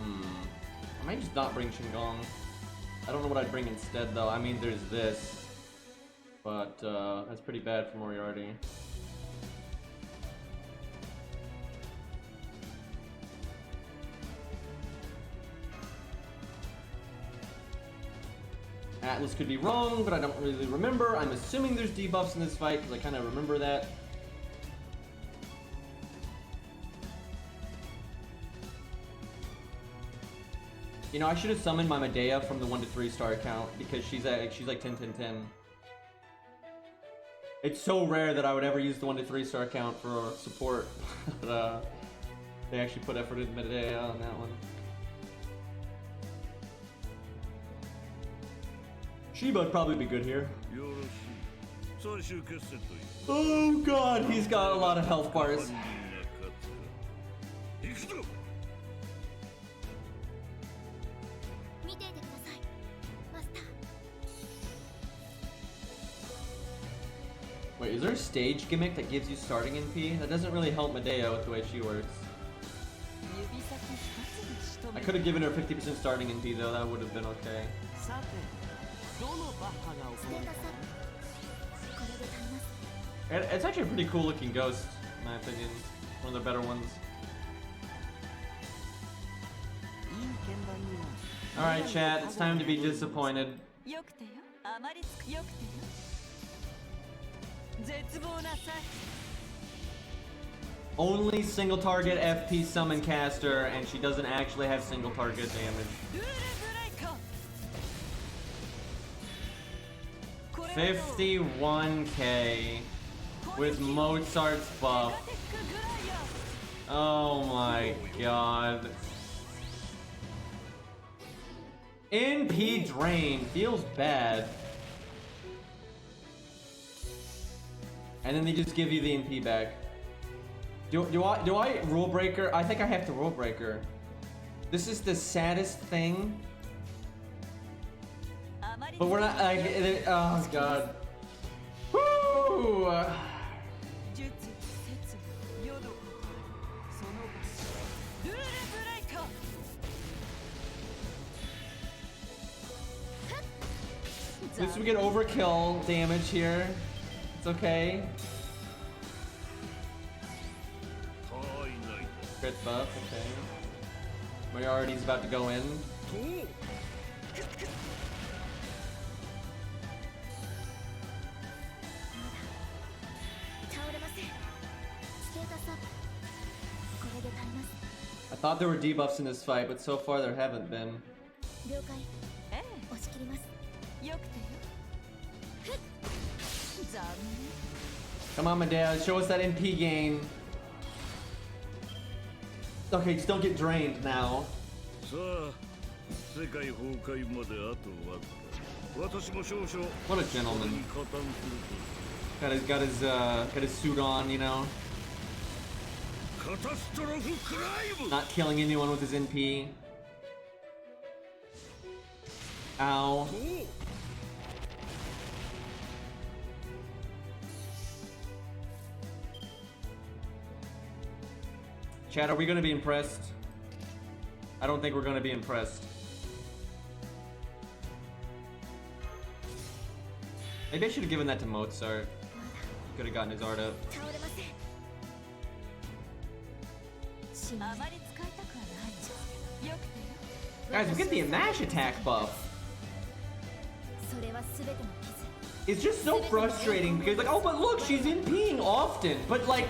I might just not bring Shinjuku. I don't know what I'd bring instead though. I mean, there's this, but that's pretty bad for Moriarty. Atlas could be wrong, but I don't really remember. I'm assuming there's debuffs in this fight because I kind of remember that. You know, I should have summoned my Medea from the 1 to 3 star account because she's like 10, 10, 10. It's so rare that I would ever use the 1 to 3 star account for support, but they actually put effort into Medea on that one. Shiba would probably be good here. Oh god, he's got a lot of health bars. Wait, is there a stage gimmick that gives you starting NP? That doesn't really help Medea with the way she works. I could have given her 50% starting NP though, that would have been okay. It's actually a pretty cool looking ghost, in my opinion. One of the better ones. Alright chat, it's time to be disappointed. Only single target FP summon caster, and she doesn't actually have single target damage. 51k with Mozart's buff. Oh my god. NP drain feels bad. And then they just give you the NP back. Do I rule breaker? I think I have to rule breaker. This is the saddest thing. But we're not like, oh god. Woo! At least we get overkill damage here. It's okay. Crit buff, okay. Moriarty's about to go in. I thought there were debuffs in this fight, but so far there haven't been. Come on, Medea, show us that NP gain. Okay, just don't get drained now. What a gentleman. Got his suit on, you know. Not killing anyone with his NP. Ow. Chat, are we gonna be impressed? I don't think we're gonna be impressed. Maybe I should have given that to Mozart. He could have gotten his art up. Guys, look at the mash attack buff. It's just so frustrating because like, oh, but look, she's NPing often, but like,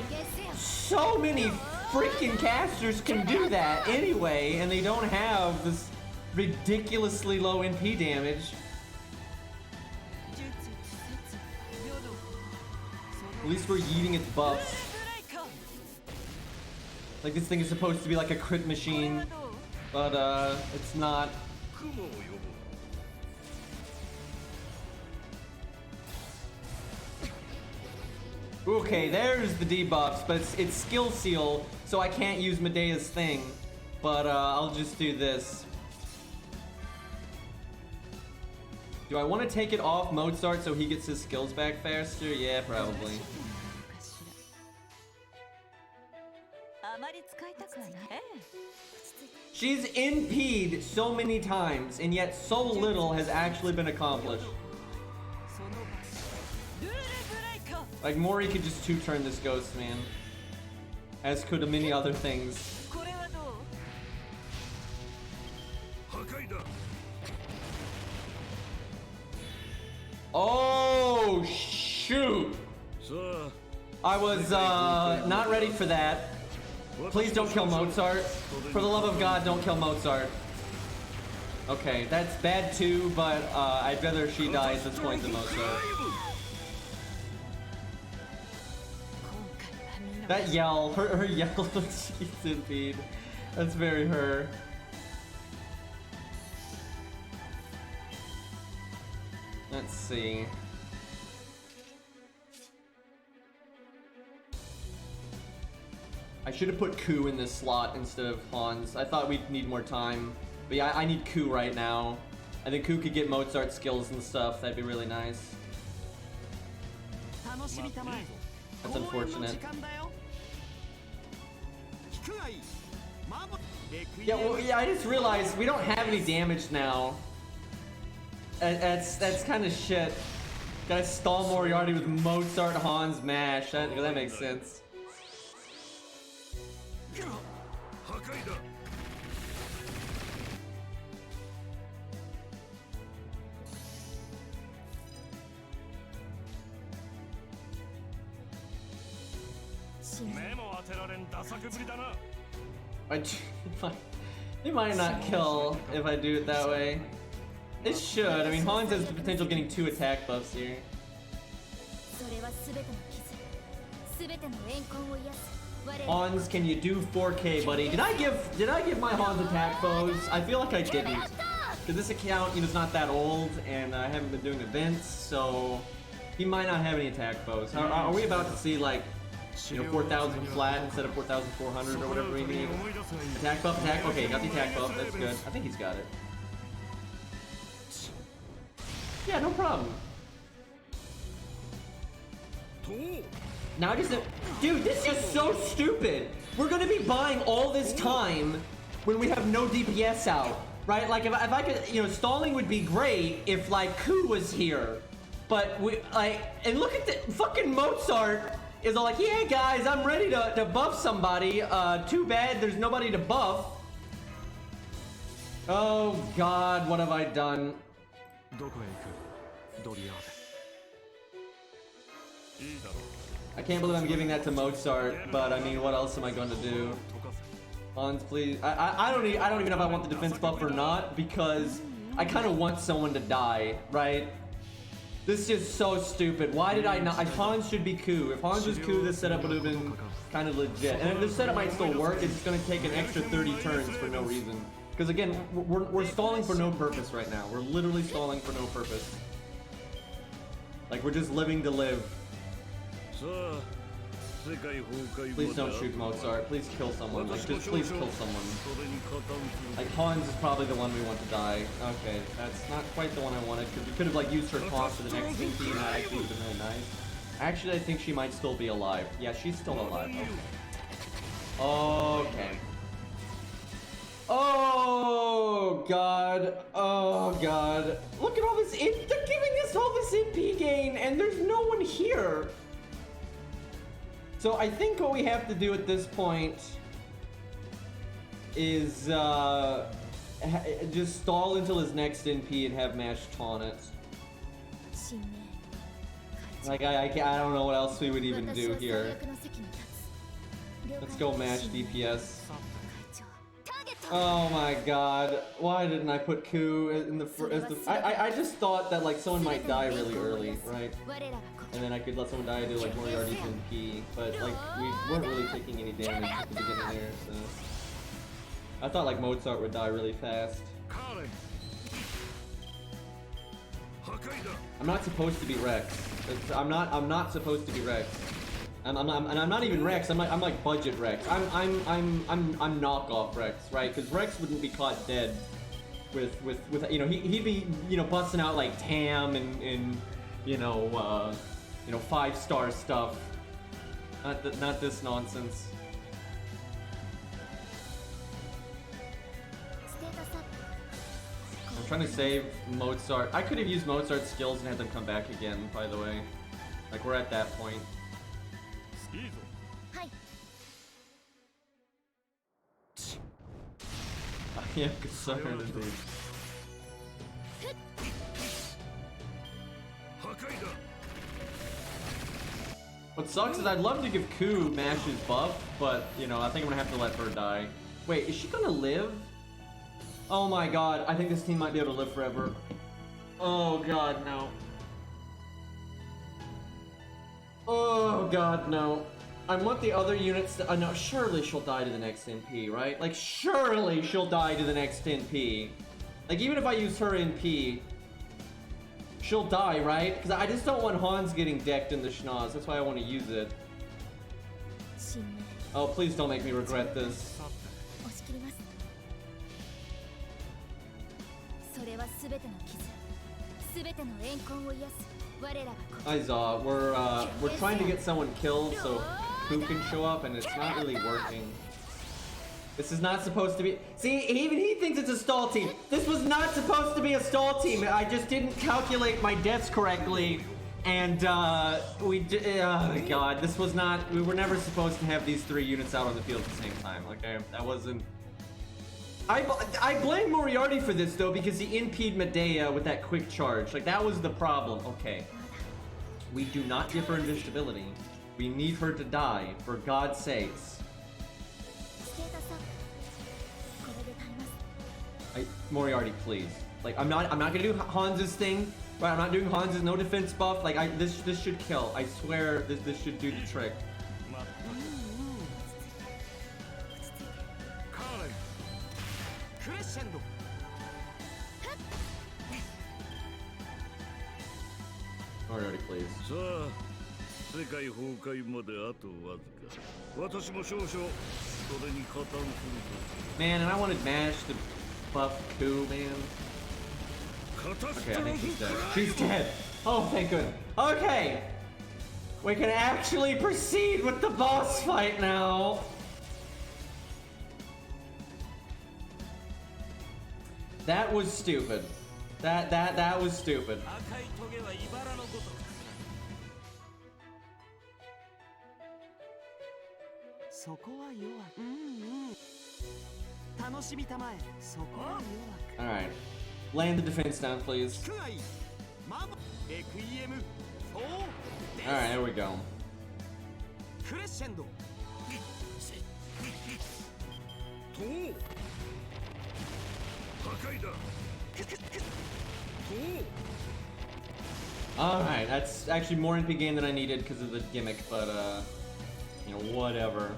so many freaking casters can do that anyway, and they don't have this ridiculously low NP damage. At least we're eating its buffs. Like, this thing is supposed to be like a crit machine, but it's not. Okay, there's the debuffs, but it's skill seal, so I can't use Medea's thing. But I'll just do this. Do I want to take it off Mozart so he gets his skills back faster? Yeah, probably. She's NP'd so many times, and yet so little has actually been accomplished. Like, Mori could just two-turn this ghost, man. As could many other things. Oh, shoot! I was, not ready for that. Please don't kill Mozart. For the love of God, don't kill Mozart. Okay, that's bad too, but, I'd rather she dies at this point than Mozart. That yell, her yell when she's NP'd. That's very her. Let's see. I should have put Ku in this slot instead of Hans. I thought we'd need more time. But yeah, I need Ku right now. I think Ku could get Mozart skills and stuff. That'd be really nice. That's unfortunate. Yeah, well, yeah, I just realized we don't have any damage now. That's kind of shit. Gotta stall Moriarty with Mozart, Hans, Mash. That makes sense. They might not kill if I do it that way. It should. I mean, Hans has the potential of getting 2 attack buffs here. Hans, can you do 4K, buddy? Did I give my Hans attack bows? I feel like I didn't. Because this account, is not that old, and I haven't been doing events, so he might not have any attack bows. Are we about to see, like, 4,000 flat instead of 4,400 or whatever we need? Attack buff, attack. Okay, got the attack buff. That's good. I think he's got it. Yeah, no problem. Now just dude, this is so stupid. We're gonna be buying all this time when we have no DPS out, right? Like if I could, stalling would be great if like Ku was here, but and look at the fucking Mozart is all like, yeah guys, I'm ready to buff somebody. Too bad there's nobody to buff. Oh God, what have I done? I can't believe I'm giving that to Mozart, but I mean, what else am I going to do? Hans, please. I don't even know if I want the defense buff or not, because I kind of want someone to die, right? This is so stupid. Why did I not? Hans should be Ku. If Hans was Ku, this setup would have been kind of legit. And this setup might still work. It's just going to take an extra 30 turns for no reason. Because again, we're stalling for no purpose right now. We're literally stalling for no purpose. Like, we're just living to live. Please don't shoot Mozart. Please kill someone. Like, just please kill someone. Like, Hans is probably the one we want to die. Okay, that's not quite the one I wanted, because we could have, like, used her taunt for the next CP, and that actually would have been really nice. Actually, I think she might still be alive. Yeah, she's still alive. Okay. Okay. Oh God, oh God. Look at all this, they're giving us all this MP gain and there's no one here. So I think what we have to do at this point is just stall until his next NP and have Mash taunt it. Like, I don't know what else we would even do here. Let's go Mash DPS. Oh my God! Why didn't I put Ku in the I just thought that like someone might die really early, right? And then I could let someone die and do like Moriarty's NP, but like we weren't really taking any damage at the beginning there, so I thought like Mozart would die really fast. I'm not supposed to be Rex. I'm not supposed to be Rex. And I'm not even Rex. I'm like budget Rex. I'm knockoff Rex, right? Because Rex wouldn't be caught dead with you know, he'd be, you know, busting out like Tam and you know 5-star stuff. Not this nonsense. I'm trying to save Mozart. I could have used Mozart's skills and had them come back again, by the way. Like, we're at that point. I am concerned indeed. What sucks is I'd love to give Ku Mash's buff, but, you know, I think I'm gonna have to let her die. Wait, is she gonna live? Oh my god, I think this team might be able to live forever. Oh god, no. Oh god, no. I want the other units to... no, surely she'll die to the next NP, right? Like, surely she'll die to the next NP. Like, even if I use her NP, she'll die, right? Because I just don't want Hans getting decked in the schnoz. That's why I want to use it. Oh, please don't make me regret this. Aizaw, we're trying to get someone killed so Ku can show up, and it's not really working. This is not supposed to be. See, even he thinks it's a stall team. This was not supposed to be a stall team. I just didn't calculate my deaths correctly, and oh god, this was not. We were never supposed to have these 3 units out on the field at the same time. Okay, that wasn't. I blame Moriarty for this though, because he NP'd Medea with that quick charge. Like, that was the problem. Okay, we do not give her invisibility. We need her to die, for God's sakes. Moriarty, please. Like, I'm not gonna do Hans's thing. Right, I'm not doing Hans's no defense buff. Like, this should kill. I swear this should do the trick. Moriarty, please. Man, and I wanted Mash to buff Ku, man. Okay, I think she's dead. She's dead! Oh, thank goodness. Okay! We can actually proceed with the boss fight now! That was stupid. That was stupid. Alright. Land the defense down, please. Alright, there we go. Alright, that's actually more NP gain than I needed because of the gimmick, but you know, whatever.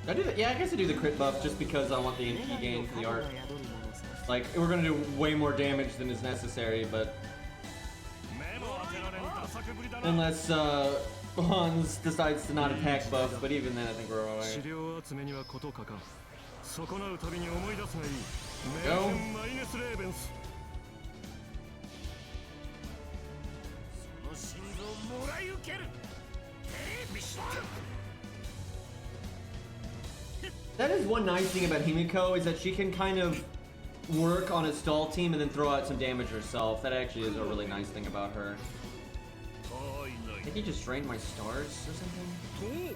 I do that, yeah, I guess I do the crit buff just because I want the NP gain for the art. Like, we're gonna do way more damage than is necessary, but unless Hans decides to not attack buff, but even then I think we're alright. Go. That is one nice thing about Himiko, is that she can kind of work on a stall team and then throw out some damage herself. That actually is a really nice thing about her. I think he just drained my stars or something?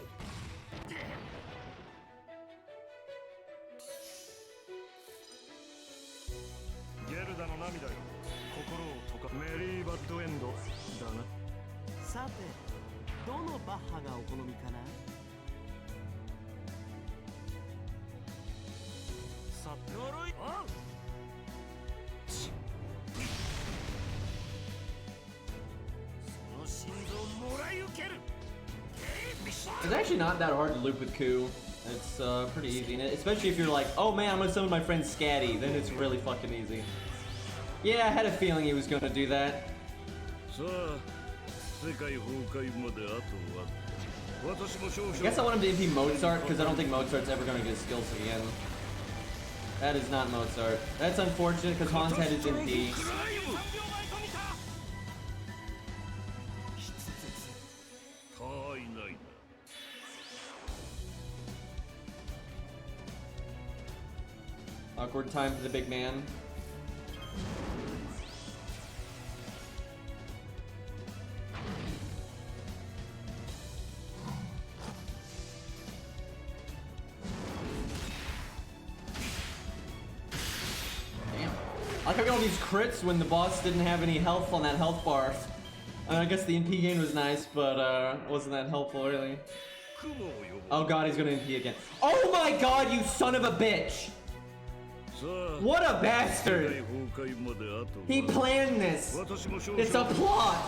It's actually not that hard to loop with Ku. It's pretty easy, and especially if you're like, oh man, I'm gonna summon my friend Scatty, then it's really fucking easy. Yeah, I had a feeling he was gonna do that. I guess I want him to MP Mozart, because I don't think Mozart's ever gonna get skills again. That is not Mozart. That's unfortunate, because Hans had his MP. Awkward time for the big man. Damn. I got all these crits when the boss didn't have any health on that health bar. I guess the MP gain was nice, but wasn't that helpful really. Oh god, he's gonna MP again. Oh my god, you son of a bitch! What a bastard! He planned this! It's a plot!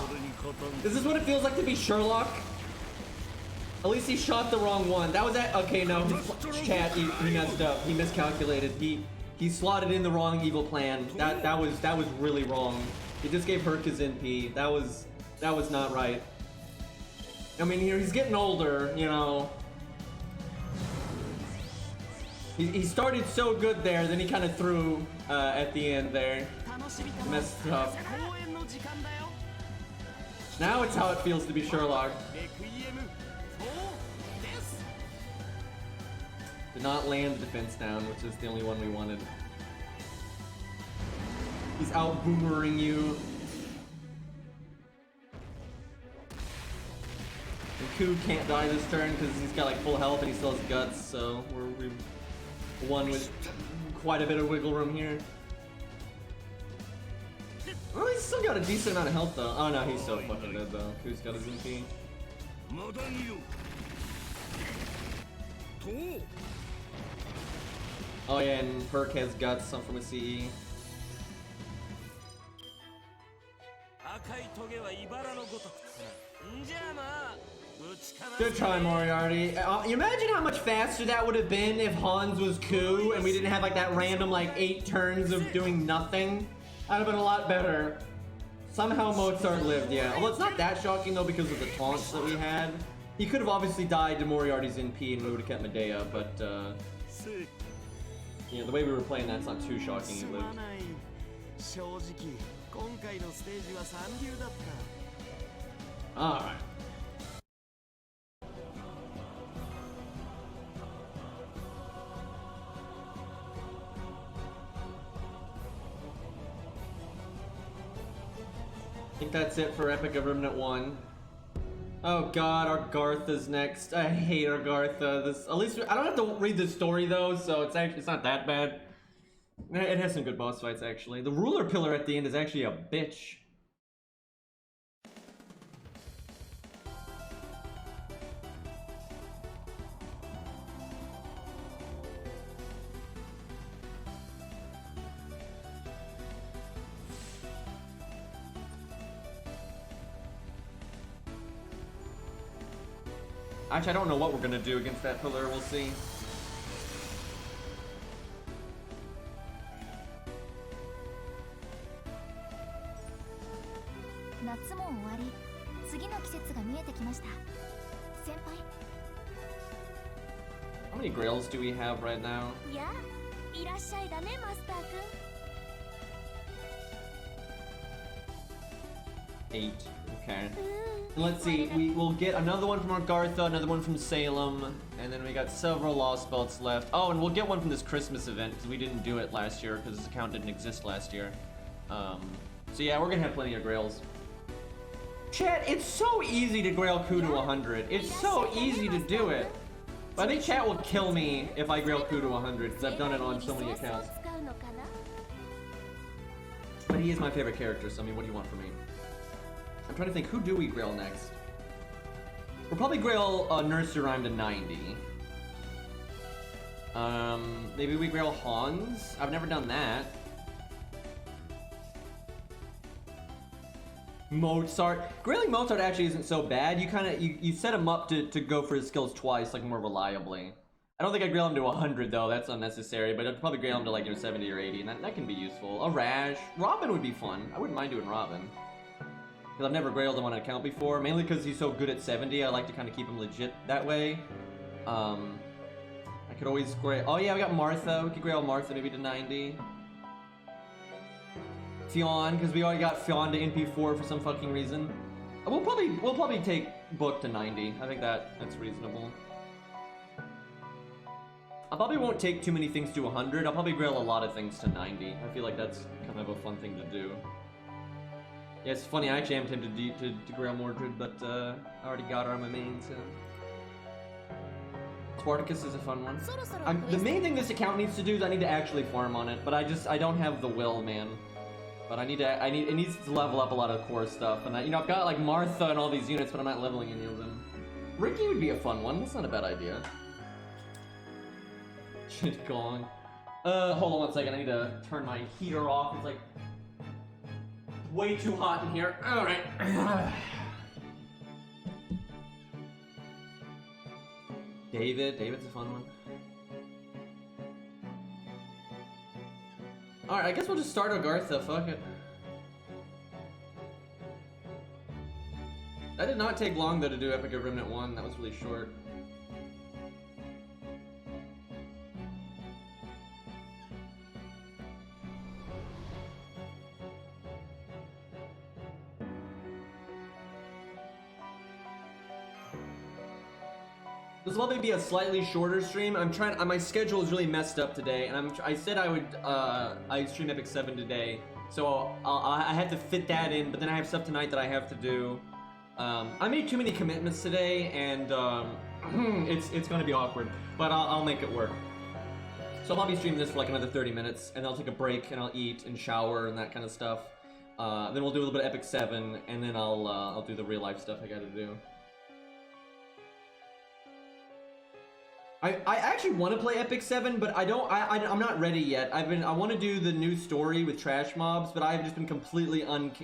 Is this what it feels like to be Sherlock? At least he shot the wrong one. That was that. Okay, no. Chat, he messed up. He miscalculated. He slotted in the wrong evil plan. That was really wrong. He just gave Herc his NP. That was not right. I mean, he's getting older, you know. He started so good there, then he kind of threw at the end there. Messed up. Now it's how it feels to be Sherlock. Did not land defense down, which is the only one we wanted. He's out boomering you. And Ku can't die this turn because he's got like full health and he still has guts, so we've won with quite a bit of wiggle room here. Oh, he's still got a decent amount of health though. Oh no, he's so fucking dead though. Ku's got his MP. Oh yeah, and Herc has guts, some from a CE. Good try, Moriarty. You imagine how much faster that would have been if Hans was Ku and we didn't have like that random like 8 turns of doing nothing? That'd have been a lot better. Somehow Mozart lived, yeah. Although it's not that shocking though because of the taunts that we had. He could have obviously died to Moriarty's NP and we would have kept Medea, but you know, the way we were playing that's not too shocking he lived. Alright. I think that's it for Epic of Remnant 1. Oh god, Argartha's next. I hate Argartha. At least I don't have to read the story though, so it's not that bad. It has some good boss fights actually. The ruler pillar at the end is actually a bitch. Actually, I don't know what we're gonna do against that pillar. We'll see. How many grails do we have right now? 8. Okay. Let's see, we will get another one from Argartha, another one from Salem, and then we got several lost belts left. Oh, and we'll get one from this Christmas event, because we didn't do it last year, because this account didn't exist last year. So yeah, we're gonna have plenty of grails. Chat, it's so easy to grail Ku to 100. It's so easy to do it. But I think chat will kill me if I grail Ku to 100, because I've done it on so many accounts. But he is my favorite character, so I mean, what do you want from me? I'm trying to think, who do we grail next? We'll probably grail Nursery Rhyme to 90. Maybe we grail Hans? I've never done that. Mozart. Grailing Mozart actually isn't so bad. You kind of, you set him up to go for his skills twice, like more reliably. I don't think I'd grail him to 100 though, that's unnecessary, but I'd probably grail him to like 70 or 80, and that can be useful. A Rash. Robin would be fun. I wouldn't mind doing Robin. Because I've never grailed him on an account before, mainly because he's so good at 70, I like to kind of keep him legit that way. I could always grail... Oh yeah, we got Martha. We could grail Martha maybe to 90. Fionn, because we already got Fionn to NP4 for some fucking reason. We'll probably take Book to 90. I think that's reasonable. I probably won't take too many things to 100. I'll probably grail a lot of things to 90. I feel like that's kind of a fun thing to do. Yeah, it's funny, I actually am tempted to grail Mordred, but I already got her on my main, so... Spartacus is a fun one. The main thing this account needs to do is I need to actually farm on it, but I don't have the will, man. But it needs to level up a lot of core stuff, and I've got like Martha and all these units, but I'm not leveling any of them. Ricky would be a fun one, that's not a bad idea. Shit gong. Hold on one second, I need to turn my heater off, it's like... way too hot in here. Alright. David's a fun one. Alright, I guess we'll just start Agartha, fuck it. That did not take long though to do Epic of Remnant 1, that was really short. This will probably be a slightly shorter stream. My schedule is really messed up today, and I said I'd stream Epic 7 today, so I had to fit that in, but then I have stuff tonight that I have to do. I made too many commitments today, and it's gonna be awkward, but I'll make it work. So I'll probably stream this for like another 30 minutes, and I'll take a break, and I'll eat and shower and that kind of stuff. Then we'll do a little bit of Epic 7, and then I'll do the real life stuff I gotta do. I actually want to play Epic 7, but I'm not ready yet. I want to do the new story with trash mobs, but I've just been completely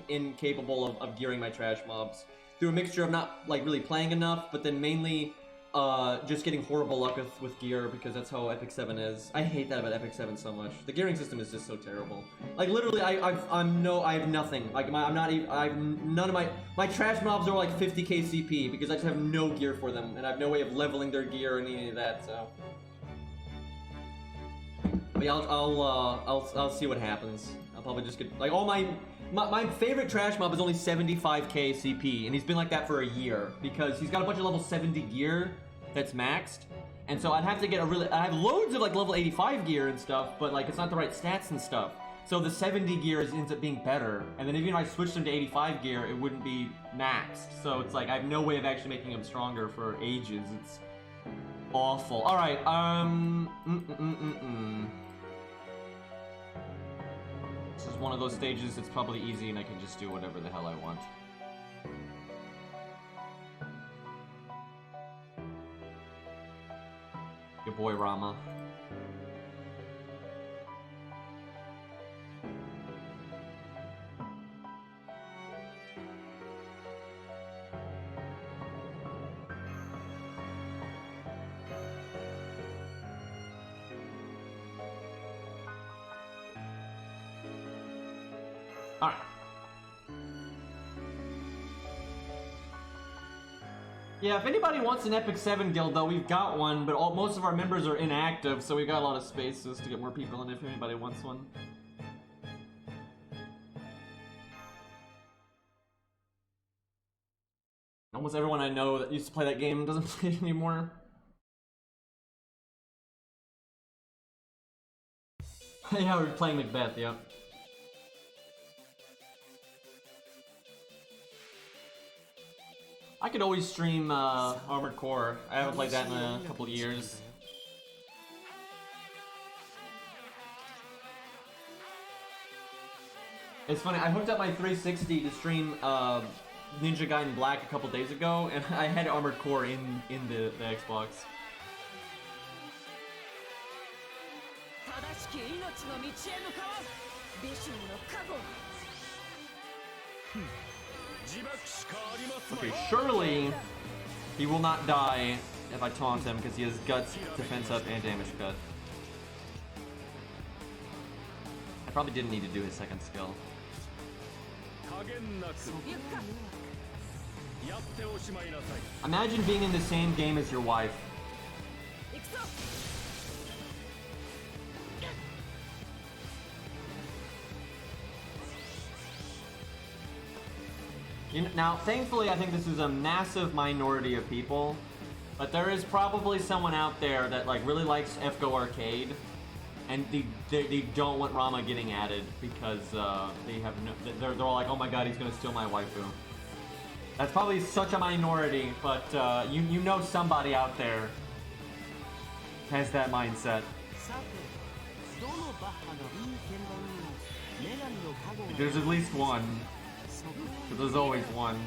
incapable of gearing my trash mobs through a mixture of not like really playing enough, but then mainly just getting horrible luck with gear, because that's how Epic 7 is. I hate that about Epic 7 so much. The gearing system is just so terrible. Like literally, I have nothing. Like none of my trash mobs are like 50k CP because I just have no gear for them, and I have no way of leveling their gear or any of that. So, but yeah, I'll see what happens. I'll probably just get like all my favorite trash mob is only 75k CP, and he's been like that for a year because he's got a bunch of level 70 gear that's maxed, and so I'd have to get I have loads of like level 85 gear and stuff, but like it's not the right stats and stuff. So the 70 gear ends up being better, and then even if I switched him to 85 gear, it wouldn't be maxed. So it's like I have no way of actually making him stronger for ages. It's awful. All right, This is one of those stages that's probably easy and I can just do whatever the hell I want. Your boy Rama. Alright. Yeah, if anybody wants an Epic 7 guild, though, we've got one, but most of our members are inactive, so we've got a lot of spaces to get more people in if anybody wants one. Almost everyone I know that used to play that game doesn't play it anymore. Yeah, we're playing Macbeth, yeah. I could always stream Armored Core. I haven't played that in a couple of years. It's funny, I hooked up my 360 to stream Ninja Gaiden Black a couple days ago, and I had Armored Core in the Xbox. Okay, surely he will not die if I taunt him because he has guts, defense up, and damage cut. I probably didn't need to do his second skill. Imagine being in the same game as your wife. Now, thankfully, I think this is a massive minority of people, but there is probably someone out there that like really likes F2P Arcade, and they don't want Rama getting added because they have no, they're all like, oh my god, he's gonna steal my waifu. That's probably such a minority, but you know somebody out there has that mindset. There's at least one. But there's always one.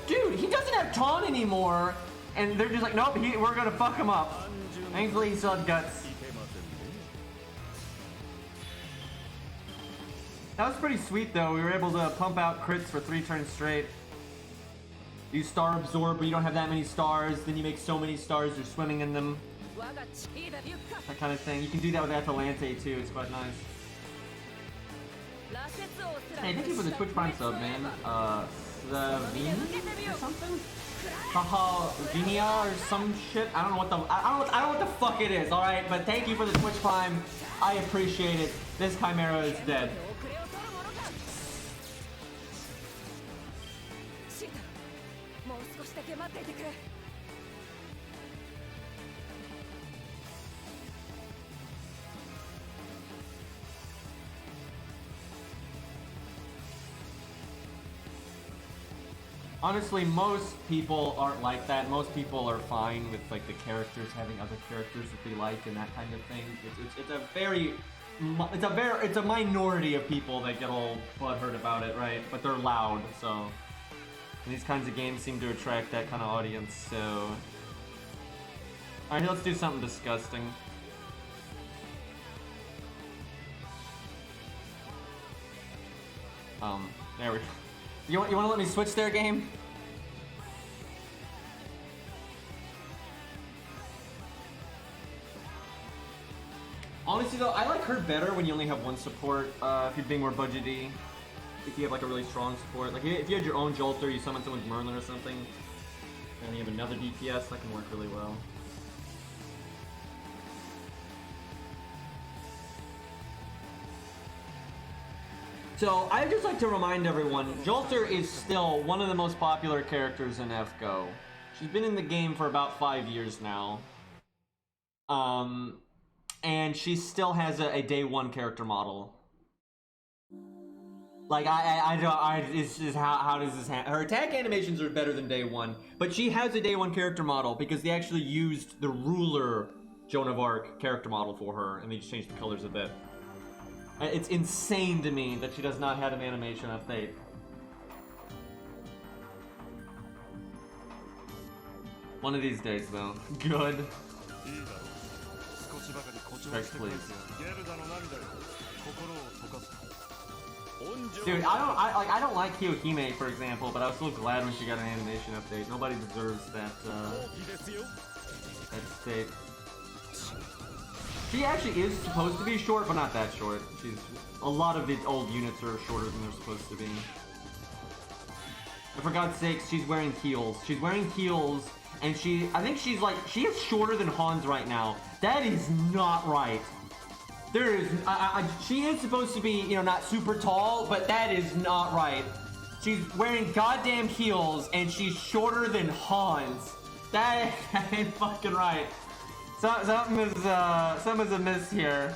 Dude, he doesn't have taunt anymore, and they're just like, nope, we're gonna fuck him up. Thankfully, he still had guts. That was pretty sweet, though. We were able to pump out crits for 3 turns straight. You star absorb, but you don't have that many stars. Then you make so many stars, you're swimming in them. That kind of thing. You can do that with Atalante, too. It's quite nice. Hey, thank you for the Twitch Prime sub, man. Savini or something? Haha, Vinia or some shit. I don't know what the I don't know what the fuck it is. All right, but thank you for the Twitch Prime. I appreciate it. This Chimera is dead. Honestly, most people aren't like that. Most people are fine with like the characters having other characters that they like and that kind of thing. It's a minority of people that get all butthurt about it, right? But they're loud, so and these kinds of games seem to attract that kind of audience. So, all right, let's do something disgusting. There we go. You want to let me switch their game? Honestly though, I like her better when you only have one support, if you're being more budgety. If you have like a really strong support. Like if you had your own Jolter, you summon someone with Merlin or something, and you have another DPS, that can work really well. So, I'd just like to remind everyone, Jolter is still one of the most popular characters in F2P. She's been in the game for about 5 years now. And she still has a day one character model. Like, it's just, how does this happen? Her attack animations are better than day one, but she has a day one character model because they actually used the ruler Joan of Arc character model for her, and they just changed the colors a bit. It's insane to me that she does not have an animation update. One of these days, though. Good. Text, please. Dude, I don't like Kiyohime, for example, but I was so glad when she got an animation update. Nobody deserves that state. She actually is supposed to be short, but not that short. A lot of the old units are shorter than they're supposed to be. And for God's sakes, she's wearing heels. She's wearing heels, and I think she is shorter than Hans right now. That is not right. She is supposed to be, not super tall, but that is not right. She's wearing goddamn heels, and she's shorter than Hans. That ain't fucking right. Something's amiss here.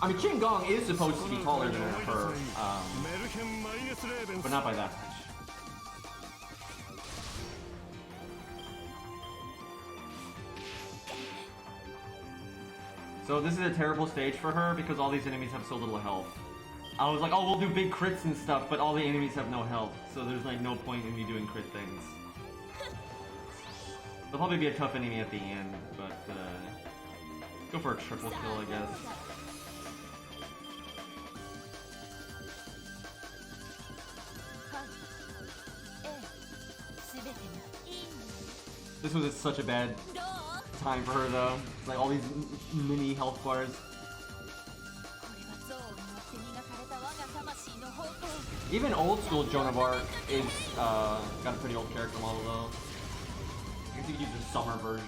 I mean, King Gong is supposed to be taller than her, but not by that much. So this is a terrible stage for her because all these enemies have so little health. I was like, oh, we'll do big crits and stuff, but all the enemies have no health, so there's like no point in me doing crit things. There'll probably be a tough enemy at the end, but go for a triple kill, I guess. This was such a bad time for her, though. Like all these mini health bars. Even old school Joan of Arc is got a pretty old character model, though. I guess you could use the summer version.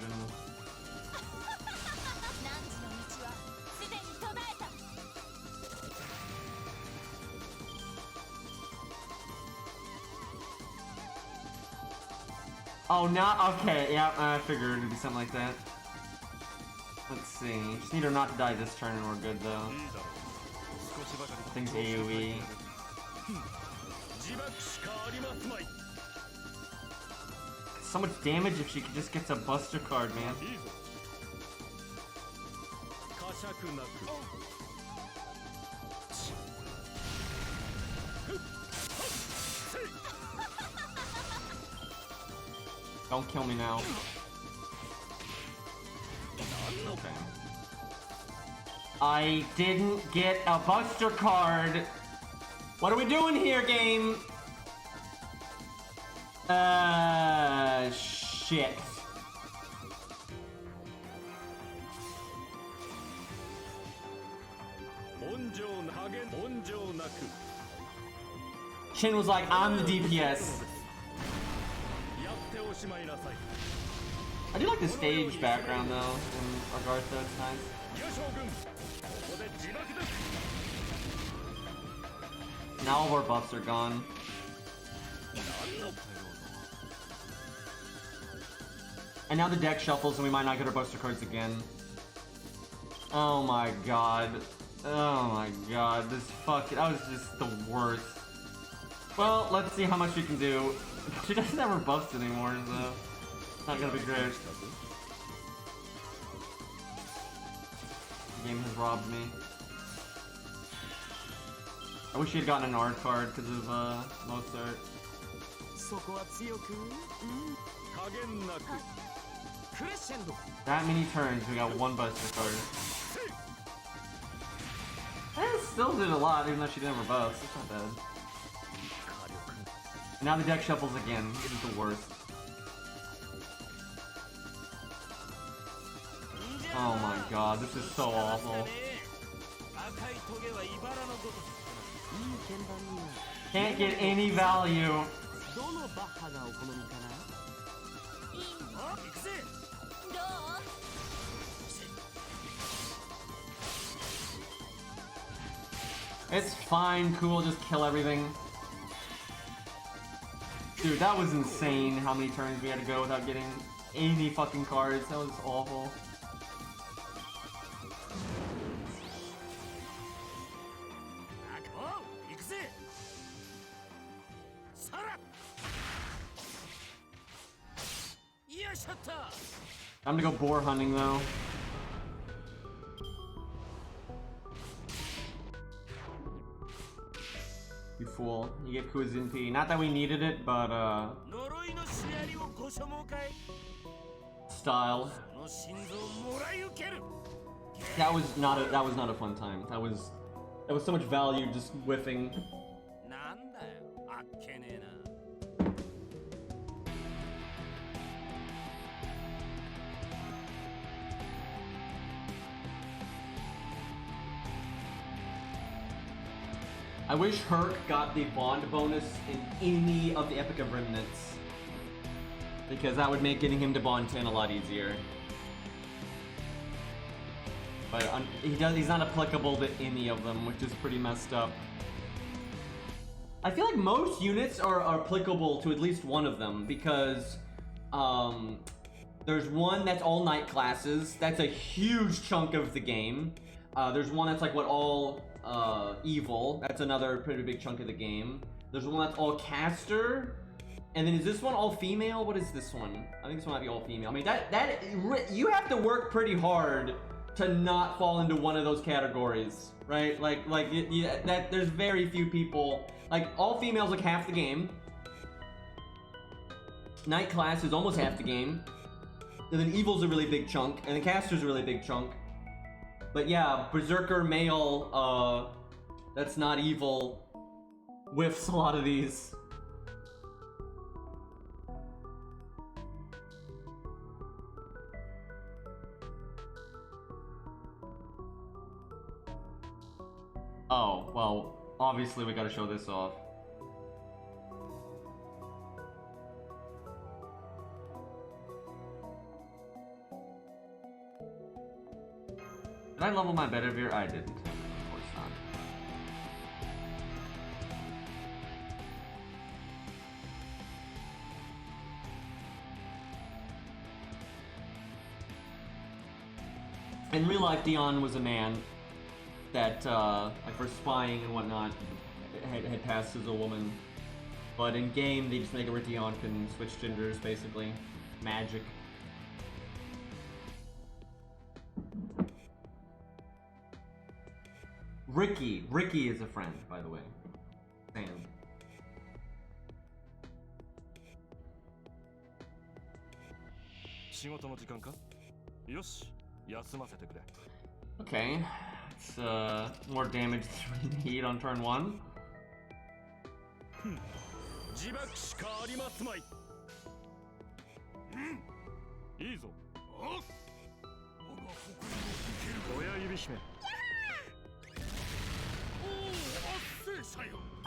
Oh, not okay. Yeah, I figured it'd be something like that. Let's see. Just need her not to die this turn, and we're good though. Things AOE. So much damage if she just gets a Buster card, man. Don't kill me now. Okay. I didn't get a Buster card. What are we doing here, game? Shit. Shin was like, I'm the DPS. I do like the stage background though, in regards to it's nice. Now all of our buffs are gone. And now the deck shuffles and we might not get our Buster cards again. Oh my god. Oh my god, that was just the worst. Well, let's see how much we can do. She doesn't have her buffs anymore, so it's not gonna be great. The game has robbed me. I wish she had gotten an art card because of Mozart. That many turns, we got one Buster card. That still did a lot, even though she didn't have her buffs. It's not bad. Now the deck shuffles again. This is the worst. Oh my god, this is so awful. Can't get any value. It's fine, cool, just kill everything. Dude, that was insane how many turns we had to go without getting any fucking cards. That was awful. I'm gonna go boar hunting though. You fool. You get Kuzinpi. Not that we needed it, but style. That was not a fun time. That was so much value just whiffing. I wish Herc got the bond bonus in any of the Epic of Remnants, because that would make getting him to bond 10 a lot easier. But he's not applicable to any of them, which is pretty messed up. I feel like most units are applicable to at least one of them, because there's one that's all night classes. That's a huge chunk of the game. There's one that's like all evil. That's another pretty big chunk of the game. There's one that's all caster. And then is this one all female? What is this one? I think this one might be all female. I mean, that you have to work pretty hard to not fall into one of those categories, right? That there's very few people. Like, all females like half the game. Knight class is almost half the game. And then Evil's a really big chunk, and then Caster's a really big chunk. But yeah, Berserker male, that's not Evil, whiffs a lot of these. Oh, well, obviously we gotta show this off. Did I level my Bedivere? I didn't. Of course not. In real life, Dion was a man that, like for spying and whatnot, had passed as a woman. But in game, they just make it where Dion can switch genders, basically. Magic. Ricky is a friend, by the way. Sam. Okay, it's more damage than we need on turn 1.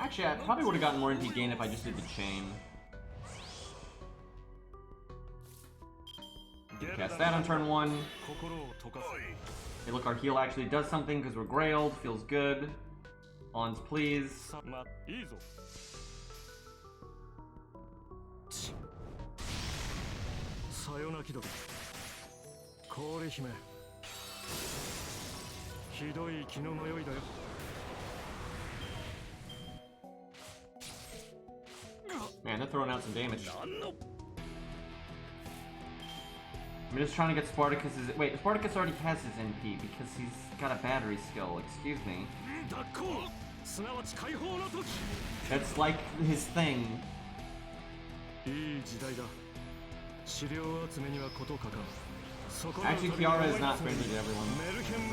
Actually, I probably would have gotten more MP gain if I just did the chain. Cast that on turn 1. Hey, look, our heal actually does something because we're grailed. Feels good. Ons, please. Man, they're throwing out some damage. I'm just trying to get Spartacus's... Wait, Spartacus already has his NP because he's got a battery skill. Excuse me. That's like his thing. Actually, Kiara is not friendly to everyone.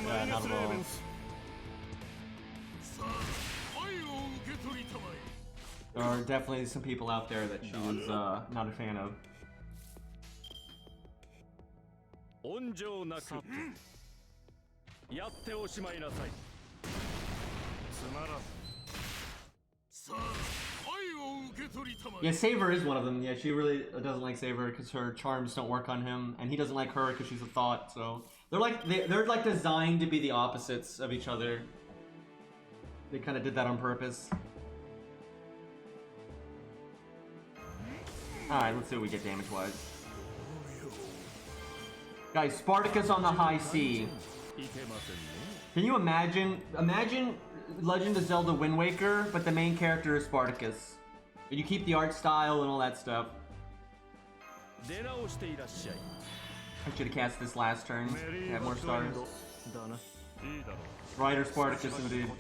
Yeah, not at all. There are definitely some people out there that she was not a fan of. Yeah, Saver is one of them. Yeah, she really doesn't like Saver because her charms don't work on him, and he doesn't like her because she's a thought. So they're like designed to be the opposites of each other. They kind of did that on purpose. Alright, let's see what we get damage-wise. Guys, Spartacus on the high C. Can you imagine? Imagine Legend of Zelda Wind Waker, but the main character is Spartacus. And you keep the art style and all that stuff. I should have cast this last turn. Have more stars. Rider Spartacus indeed.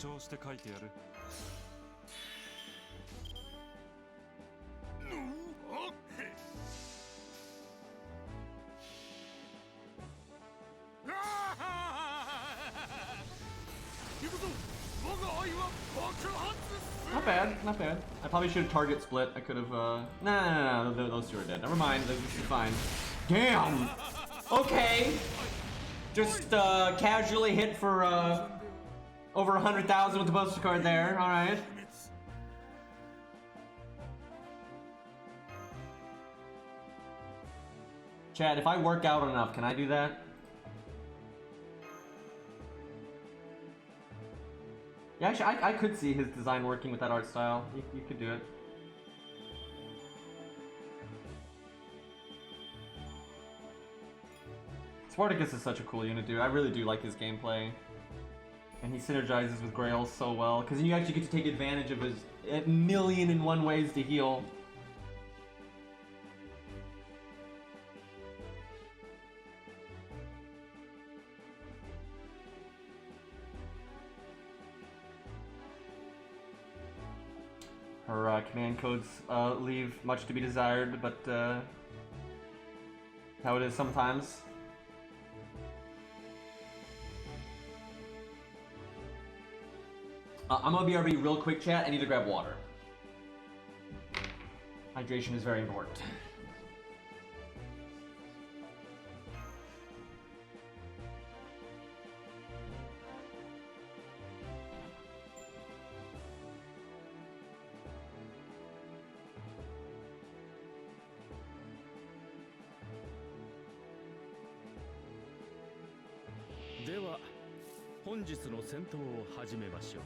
Not bad, not bad. I probably should have target split. I could have, no, those two are dead. Never mind, this is fine. Damn! Okay! Just, casually hit for, over 100,000 with the poster card there. Alright. Chad, if I work out enough, can I do that? Yeah, actually, I could see his design working with that art style. You could do it. Spartacus is such a cool unit, dude. I really do like his gameplay. And he synergizes with Grail so well, because you actually get to take advantage of his 1,000,001 ways to heal. Her command codes leave much to be desired, but how it is sometimes. I'm gonna BRB real quick, chat. I need to grab water. Hydration is very important. では本日の戦闘を始めましょう。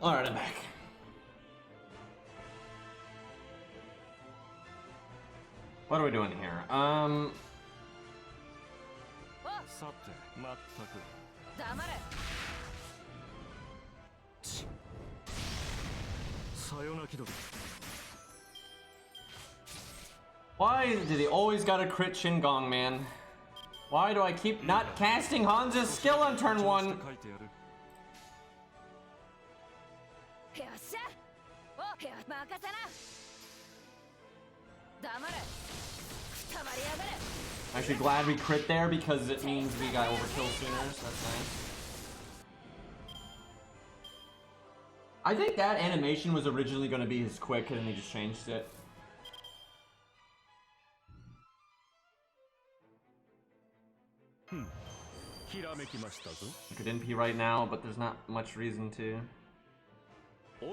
Alright, I'm back. What are we doing here? さて、まったく。黙れ。さよなきどり。 Why did he always gotta crit Shingong, man? Why do I keep not casting Hanzo's skill on turn 1? Actually glad we crit there because it means we got overkill sooner, so that's nice. I think that animation was originally going to be his quick and then he just changed it. I could NP right now, but there's not much reason to. We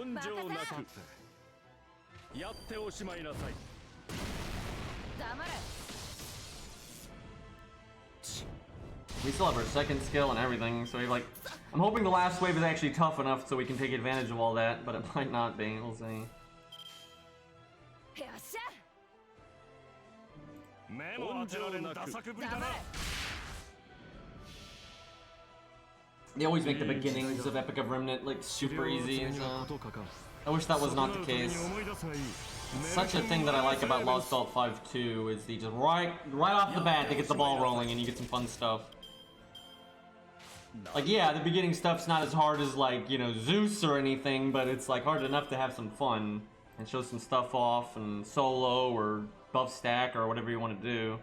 still have our second skill and everything, so I'm hoping the last wave is actually tough enough so we can take advantage of all that, but it might not be, we'll see. They always make the beginnings of Epic of Remnant like super easy, so I wish that was not the case. Such a thing that I like about Lost Alt 5.2 is they just right off the bat they get the ball rolling and you get some fun stuff. Like, yeah, the beginning stuff's not as hard as, like, you know, Zeus or anything, but it's like hard enough to have some fun and show some stuff off and solo or buff stack or whatever you want to do.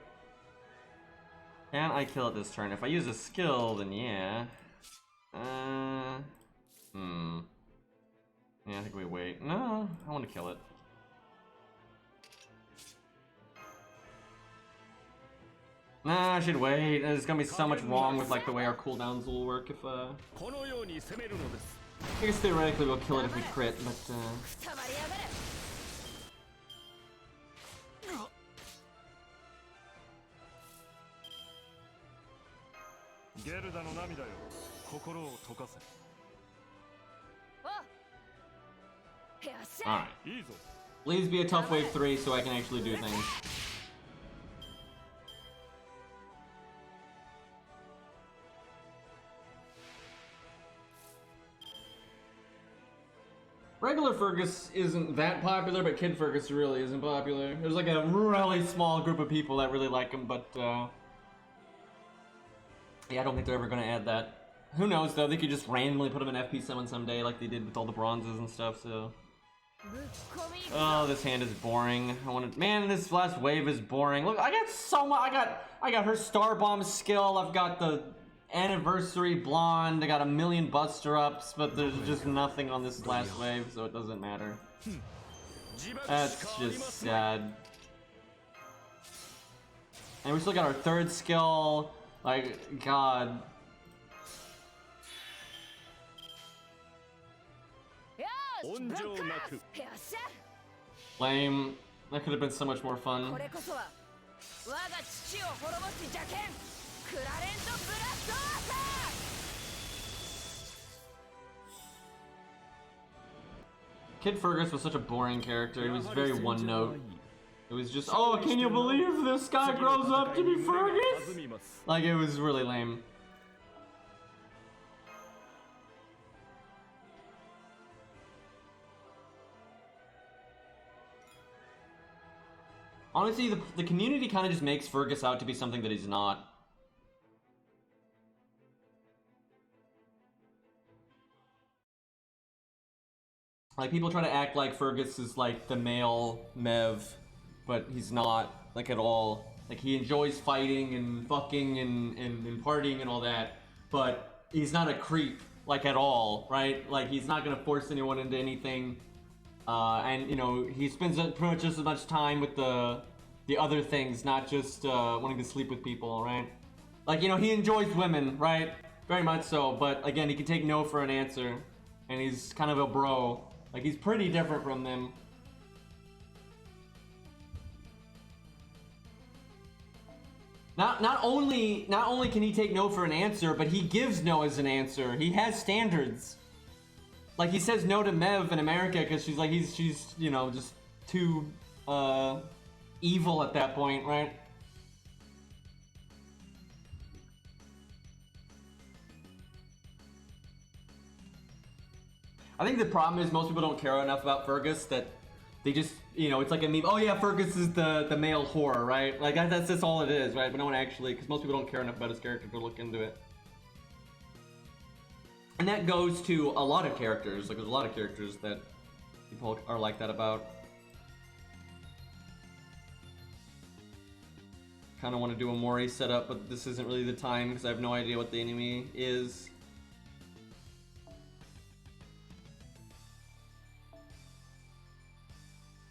Can I kill it this turn? If I use a skill, then yeah. Yeah, I think we wait. No, I want to kill it. Nah, I should wait. There's gonna be so much wrong with like the way our cooldowns will work if I guess theoretically we'll kill it if we crit, but alright. Please be a tough wave 3 so I can actually do things. Regular Fergus isn't that popular, but Kid Fergus really isn't popular. There's like a really small group of people that really like him, but yeah, I don't think they're ever gonna add that. Who knows though, they could just randomly put him in FP7 someday like they did with all the bronzes and stuff, so. Oh, this hand is boring. Man, this last wave is boring. Look, I got so much, I got her Star Bomb skill, I've got the Anniversary Blonde, I got a million Buster Ups, but there's just nothing on this last wave, so it doesn't matter. That's just sad. And we still got our third skill, like, god. 温情なく。Lame. That could have been so much more fun. これこそは我が父を滅ぼす邪剣クラレントブラストアーサー Kid Fergus was such a boring character. He was very one note. It was just, oh, can you believe this guy grows up to be Fergus? Like, it was really lame. Honestly, the community kind of just makes Fergus out to be something that he's not. Like, people try to act like Fergus is like the male Mev, but he's not, like, at all. Like, he enjoys fighting and fucking and partying and all that, but he's not a creep, like, at all, right? Like, he's not gonna force anyone into anything. And, you know, he spends pretty much just as much time with the other things, not just wanting to sleep with people, right? Like, you know, he enjoys women, right? Very much so, but again, he can take no for an answer, and he's kind of a bro. Like, he's pretty different from them. Not only can he take no for an answer, but he gives no as an answer. He has standards. Like, he says no to Mev in America because she's like, she's, you know, just too evil at that point, right? I think the problem is most people don't care enough about Fergus that they just, you know, it's like a meme. Oh yeah, Fergus is the male whore, right? Like, that's just all it is, right? But no one actually, because most people don't care enough about his character to look into it. And that goes to a lot of characters. Like, there's a lot of characters that people are like that about. Kind of want to do a Mori setup, but this isn't really the time because I have no idea what the enemy is.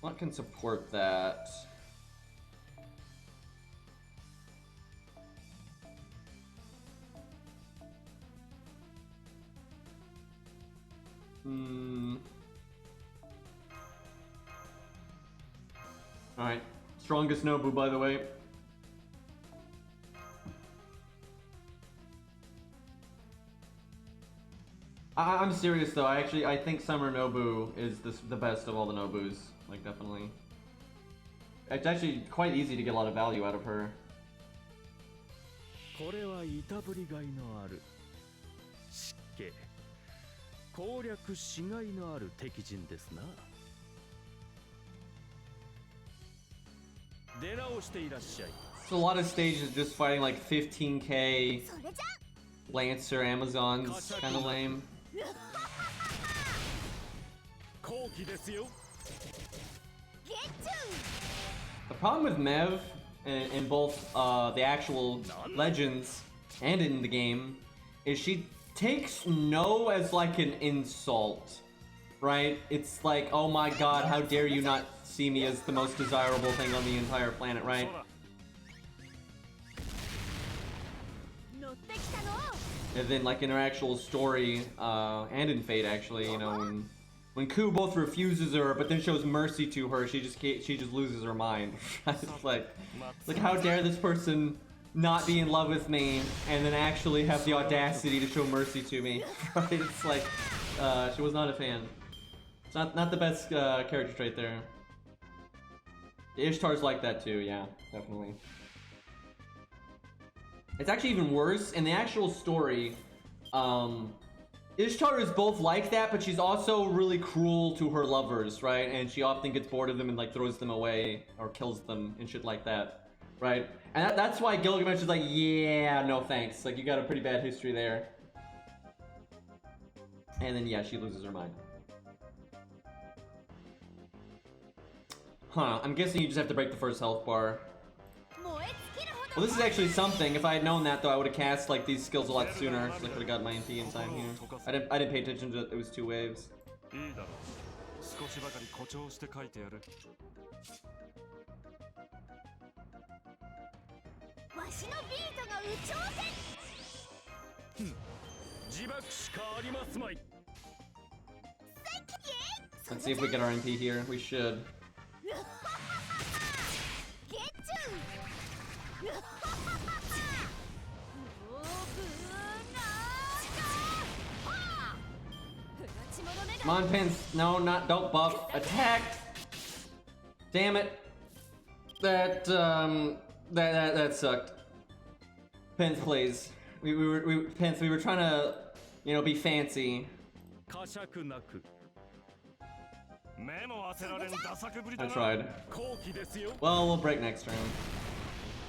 What can support that? Alright. Strongest Nobu, by the way. I'm serious though. I think Summer Nobu is the best of all the Nobus. Like, definitely. It's actually quite easy to get a lot of value out of her. これはいたぶりがいのある湿気攻略しがいのある敵陣ですな出直していらっしゃい So a lot of stages just fighting like 15k Lancer Amazons, kind of lame. 後期ですよ The problem with Mev in both the actual Legends and in the game is she takes no as like an insult, right? It's like, oh my god, how dare you not see me as the most desirable thing on the entire planet, right? And then like in her actual story, and in Fate actually, you know, when Ku both refuses her but then shows mercy to her, she just loses her mind. It's like how dare this person not be in love with me and then actually have the audacity to show mercy to me. Right? It's like she was not a fan. It's not the best character trait there. Ishtar's like that too, yeah, definitely. It's actually even worse in the actual story. Ishtar is both like that, but she's also really cruel to her lovers, right? And she often gets bored of them and like throws them away or kills them and shit like that, right? And that's why Gilgamesh is like, yeah, no thanks. Like, you got a pretty bad history there. And then yeah, she loses her mind. Huh, I'm guessing you just have to break the first health bar. Well, this is actually something. If I had known that, though, I would have cast like these skills a lot sooner. So I could have got my MP in time here. I didn't pay attention to it. It was 2 waves. Let's see if we get our MP here. We should. Come on, Pins. No, don't buff. Attacked. Damn it. That sucked. Pins, please. We were trying to, you know, be fancy. I tried. Well, we'll break next turn.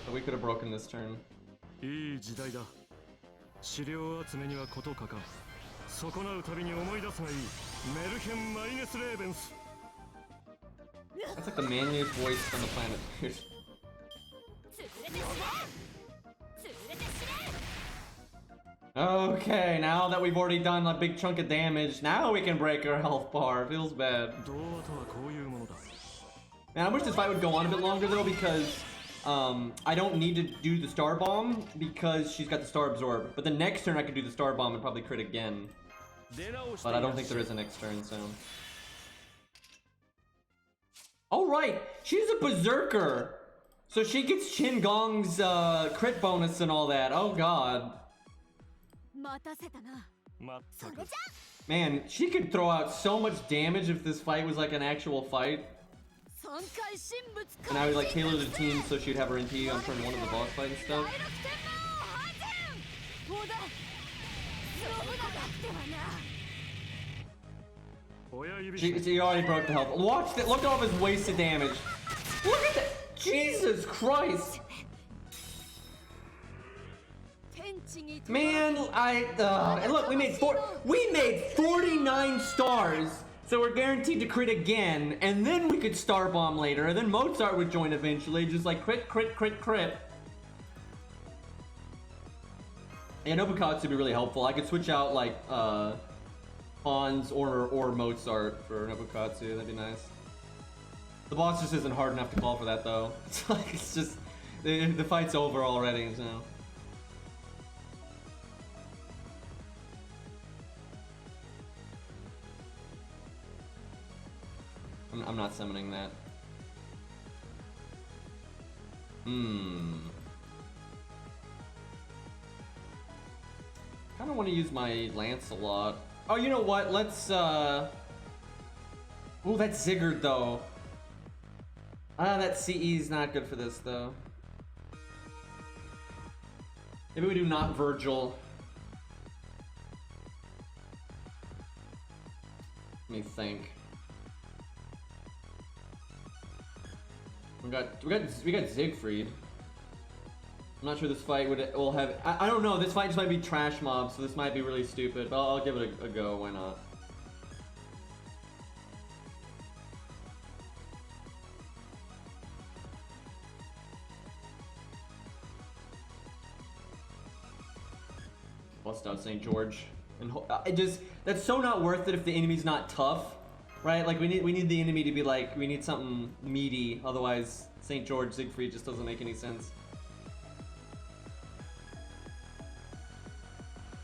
But we could have broken this turn. That's like the manliest voice on the planet, dude. Okay, now that we've already done a big chunk of damage, now we can break our health bar. Feels bad. Man, I wish this fight would go on a bit longer though, because I don't need to do the Star Bomb because she's got the Star Absorb. But the next turn I could do the Star Bomb and probably crit again. But I don't think there is a next turn, so. Oh right, she's a Berserker! So she gets Chin Gong's crit bonus and all that. Oh god. Man, she could throw out so much damage if this fight was like an actual fight. And I would like tailor the team so she'd have her NP on turn 1 of the boss fight and stuff. She already broke the health. Watch that. Look at all of his wasted damage. Look at that. Jesus Christ. Man, and look, we made 49 stars, so we're guaranteed to crit again, and then we could Star Bomb later, and then Mozart would join eventually, just like crit, crit, crit, crit. Yeah, Nobukatsu would be really helpful. I could switch out like Hans or Mozart for Nobukatsu. That'd be nice. The boss just isn't hard enough to call for that though. It's like it's just the fight's over already, so. I'm not summoning that. Kinda want to use my Lancelot. Oh, you know what? Let's oh, that's Zigguard though. That CE is not good for this though. Maybe we do not Virgil. Let me think. We got Siegfried. I'm not sure this fight will have. I don't know. This fight just might be trash mob, so this might be really stupid. But I'll give it a go. Why not? Bust out St. George, and that's so not worth it if the enemy's not tough. Right, like we need the enemy to be like, we need something meaty, otherwise St. George Siegfried just doesn't make any sense.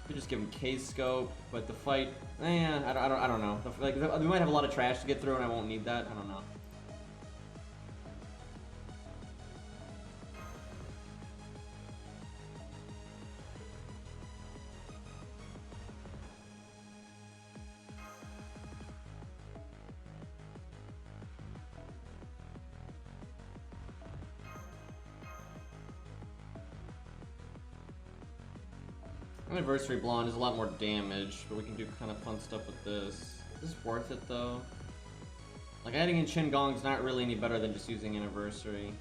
We just give him K-scope, but the fight, I don't know. Like we might have a lot of trash to get through, and I won't need that. I don't know. Anniversary Blonde is a lot more damage, but we can do kind of fun stuff with this. Is this worth it though? Like adding in Chin Gong's not really any better than just using Anniversary.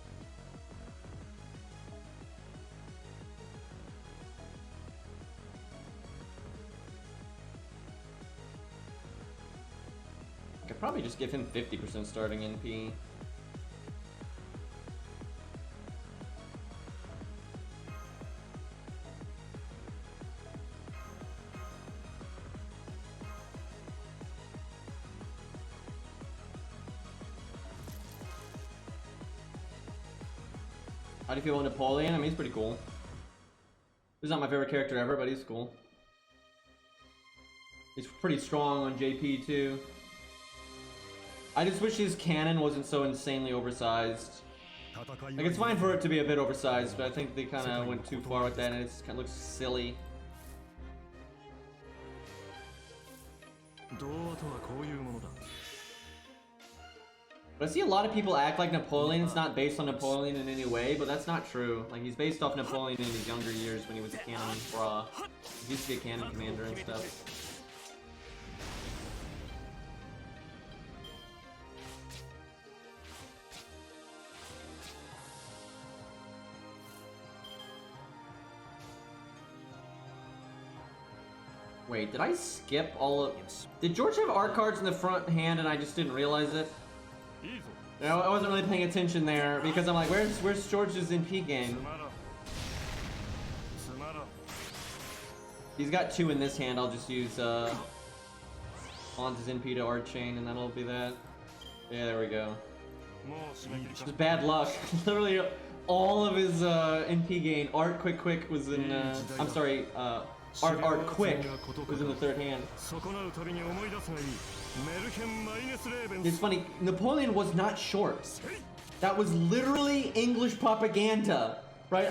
I could probably just give him 50% starting NP. How do you feel about Napoleon? I mean, he's pretty cool. He's not my favorite character ever, but he's cool. He's pretty strong on JP too. I just wish his cannon wasn't so insanely oversized. Like, it's fine for it to be a bit oversized, but I think they kind of went too far with that, and it kind of looks silly. But I see a lot of people act like Napoleon's not based on Napoleon in any way, but that's not true. Like, he's based off Napoleon in his younger years when he was a cannon bra. He used to be a cannon commander and stuff. Wait, did I skip all of... Did George have art cards in the front hand and I just didn't realize it? No, I wasn't really paying attention there because I'm like, where's George's NP game? He's got 2 in this hand. I'll just use Hans' NP to art chain and that'll be that. Yeah, there we go. Just bad luck. Literally all of his NP gain. Art quick was in I'm sorry, Art quick was in the third hand. It's funny, Napoleon was not short. That was literally English propaganda, right?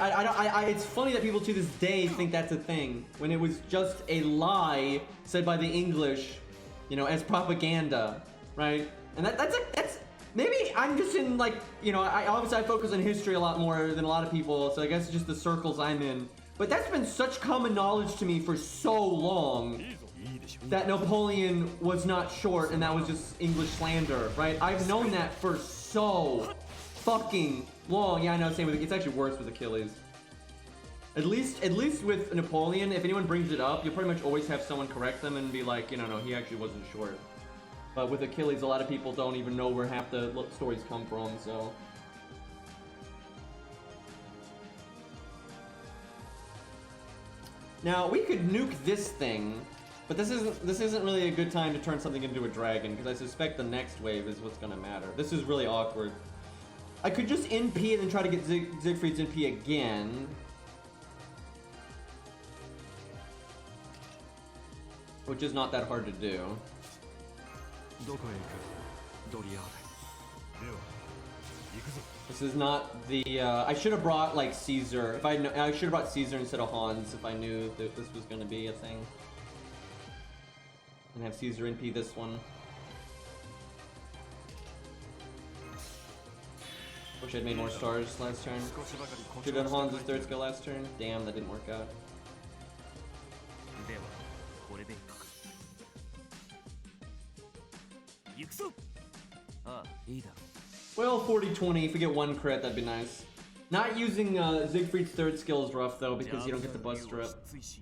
It's funny that people to this day think that's a thing when it was just a lie said by the English, you know, as propaganda, right? And that's maybe I'm just in like, you know, obviously I focus on history a lot more than a lot of people, so I guess it's just the circles I'm in. But that's been such common knowledge to me for so long that Napoleon was not short and that was just English slander, right? I've known that for so fucking long. Yeah, I know, same with it's actually worse with Achilles. At least with Napoleon, if anyone brings it up, you'll pretty much always have someone correct them and be like, you know, no, he actually wasn't short. But with Achilles, a lot of people don't even know where half the stories come from, so... Now, we could nuke this thing, but this isn't really a good time to turn something into a dragon, because I suspect the next wave is what's gonna matter. This is really awkward. I could just NP and then try to get Siegfried's NP again. Which is not that hard to do. This is not the, I should have brought, like, Caesar. I should have brought Caesar instead of Hans if I knew that this was going to be a thing. And have Caesar NP this one. Wish I'd made more stars last turn. Should have done Hans' third skill last turn. Damn, that didn't work out. Well, 40-20, if we get 1 crit, that'd be nice. Not using Siegfried's third skill is rough, though, because you don't get the bust strip. It's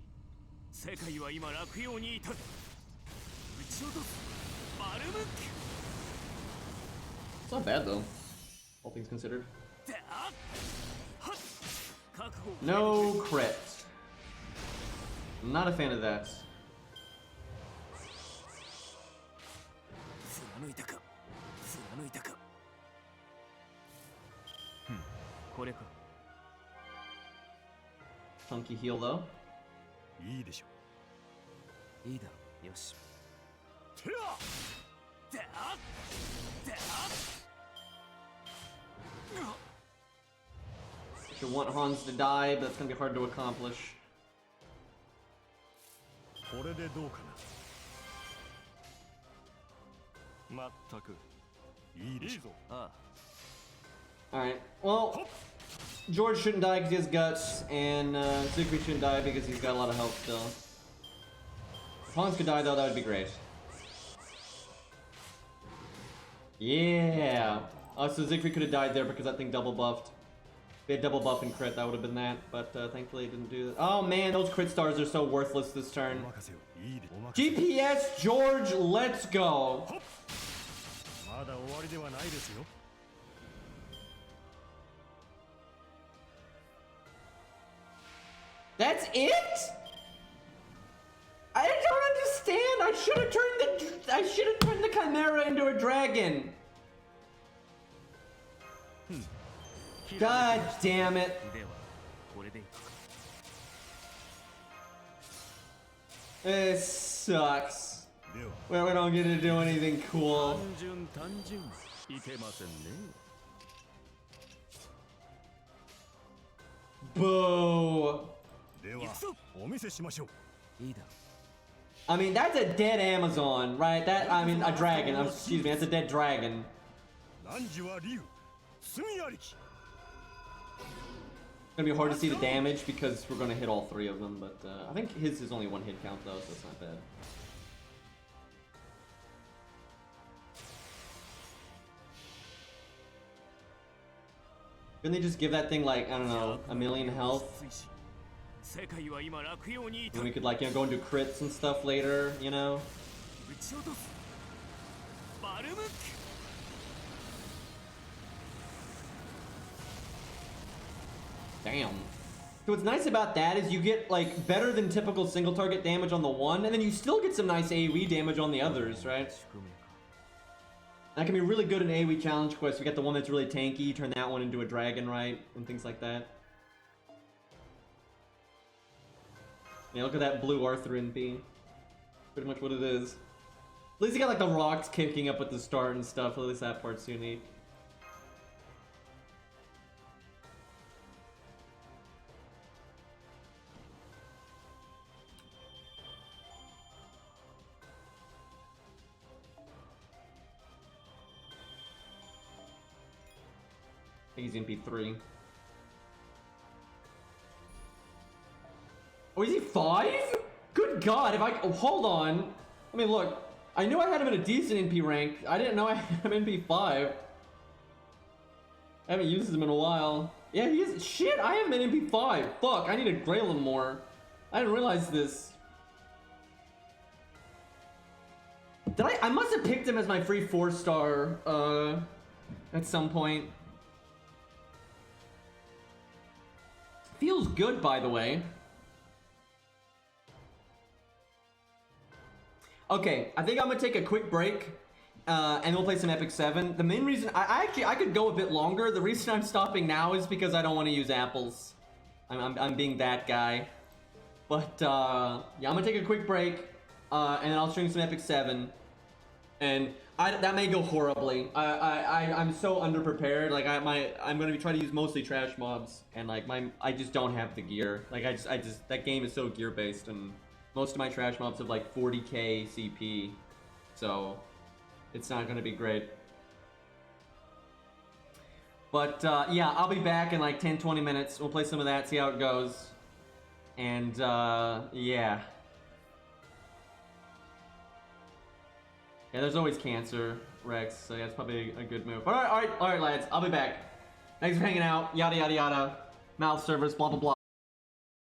not bad, though, all things considered. No crit. I'm not a fan of that. Chunky heal though. You want Hans to die, but that's gonna be hard to accomplish. Alright, well, George shouldn't die because he has guts, and Siegfried shouldn't die because he's got a lot of health still. If Hans could die though, that would be great. Yeah! Oh, so Siegfried could have died there because that thing double buffed. If he had double buff and crit, that would have been that, but thankfully he didn't do that. Oh man, those crit stars are so worthless this turn. GPS George, let's go! That's it? I don't understand. I should have turned the Chimera into a dragon. God damn it. This sucks. Where we don't get to do anything cool. 単純単純いけませんね。 Boo. ではお見せしましょう。いいだ。 I mean, that's a dead Amazon, right? That, I mean, a dragon. Excuse me, that's a dead dragon. 汝は竜、隅ありき。 It's gonna be hard to see the damage because we're gonna hit all three of them, but I think his is only one hit count though, so it's not bad. Couldn't they just give that thing like, I don't know, 1,000,000 health? 世界は今落葉に And we could like, you know, go into crits and stuff later, you know? 撃ち落とす。バルムック。 Damn. So what's nice about that is you get like better than typical single target damage on the one, and then you still get some nice AoE damage on the others, right? That can be really good in AoE challenge quests. We got the one that's really tanky, you turn that one into a dragon, right? And things like that. Yeah, look at that blue Arthur NP. Pretty much what it is. At least you got like the rocks kicking up at the start and stuff. At least that part's unique. I think he's MP3. Oh, is he 5? Good God, if I... Oh, hold on. I mean, look. I knew I had him in a decent NP rank. I didn't know I had him MP5. I haven't used him in a while. Yeah, he is... Shit, I have him in MP5. Fuck, I need to grail him more. I didn't realize this. Did I must have picked him as my free 4-star, at some point. Feels good, by the way. Okay, I think I'm gonna take a quick break, and we'll play some Epic 7. The main reason I could go a bit longer. The reason I'm stopping now is because I don't want to use apples. I'm being that guy. But yeah, I'm gonna take a quick break, and then I'll stream some Epic 7. And that may go horribly. I'm so underprepared. Like I'm gonna be trying to use mostly trash mobs, and like I just don't have the gear. Like I just that game is so gear based, and most of my trash mobs have like 40k CP, so it's not gonna be great. But yeah, I'll be back in like 10-20 minutes. We'll play some of that, see how it goes, and yeah. Yeah, there's always cancer, Rex, so yeah, it's probably a good move. Alright, lads, I'll be back. Thanks for hanging out, yada yada yada. Mouth service, blah blah blah.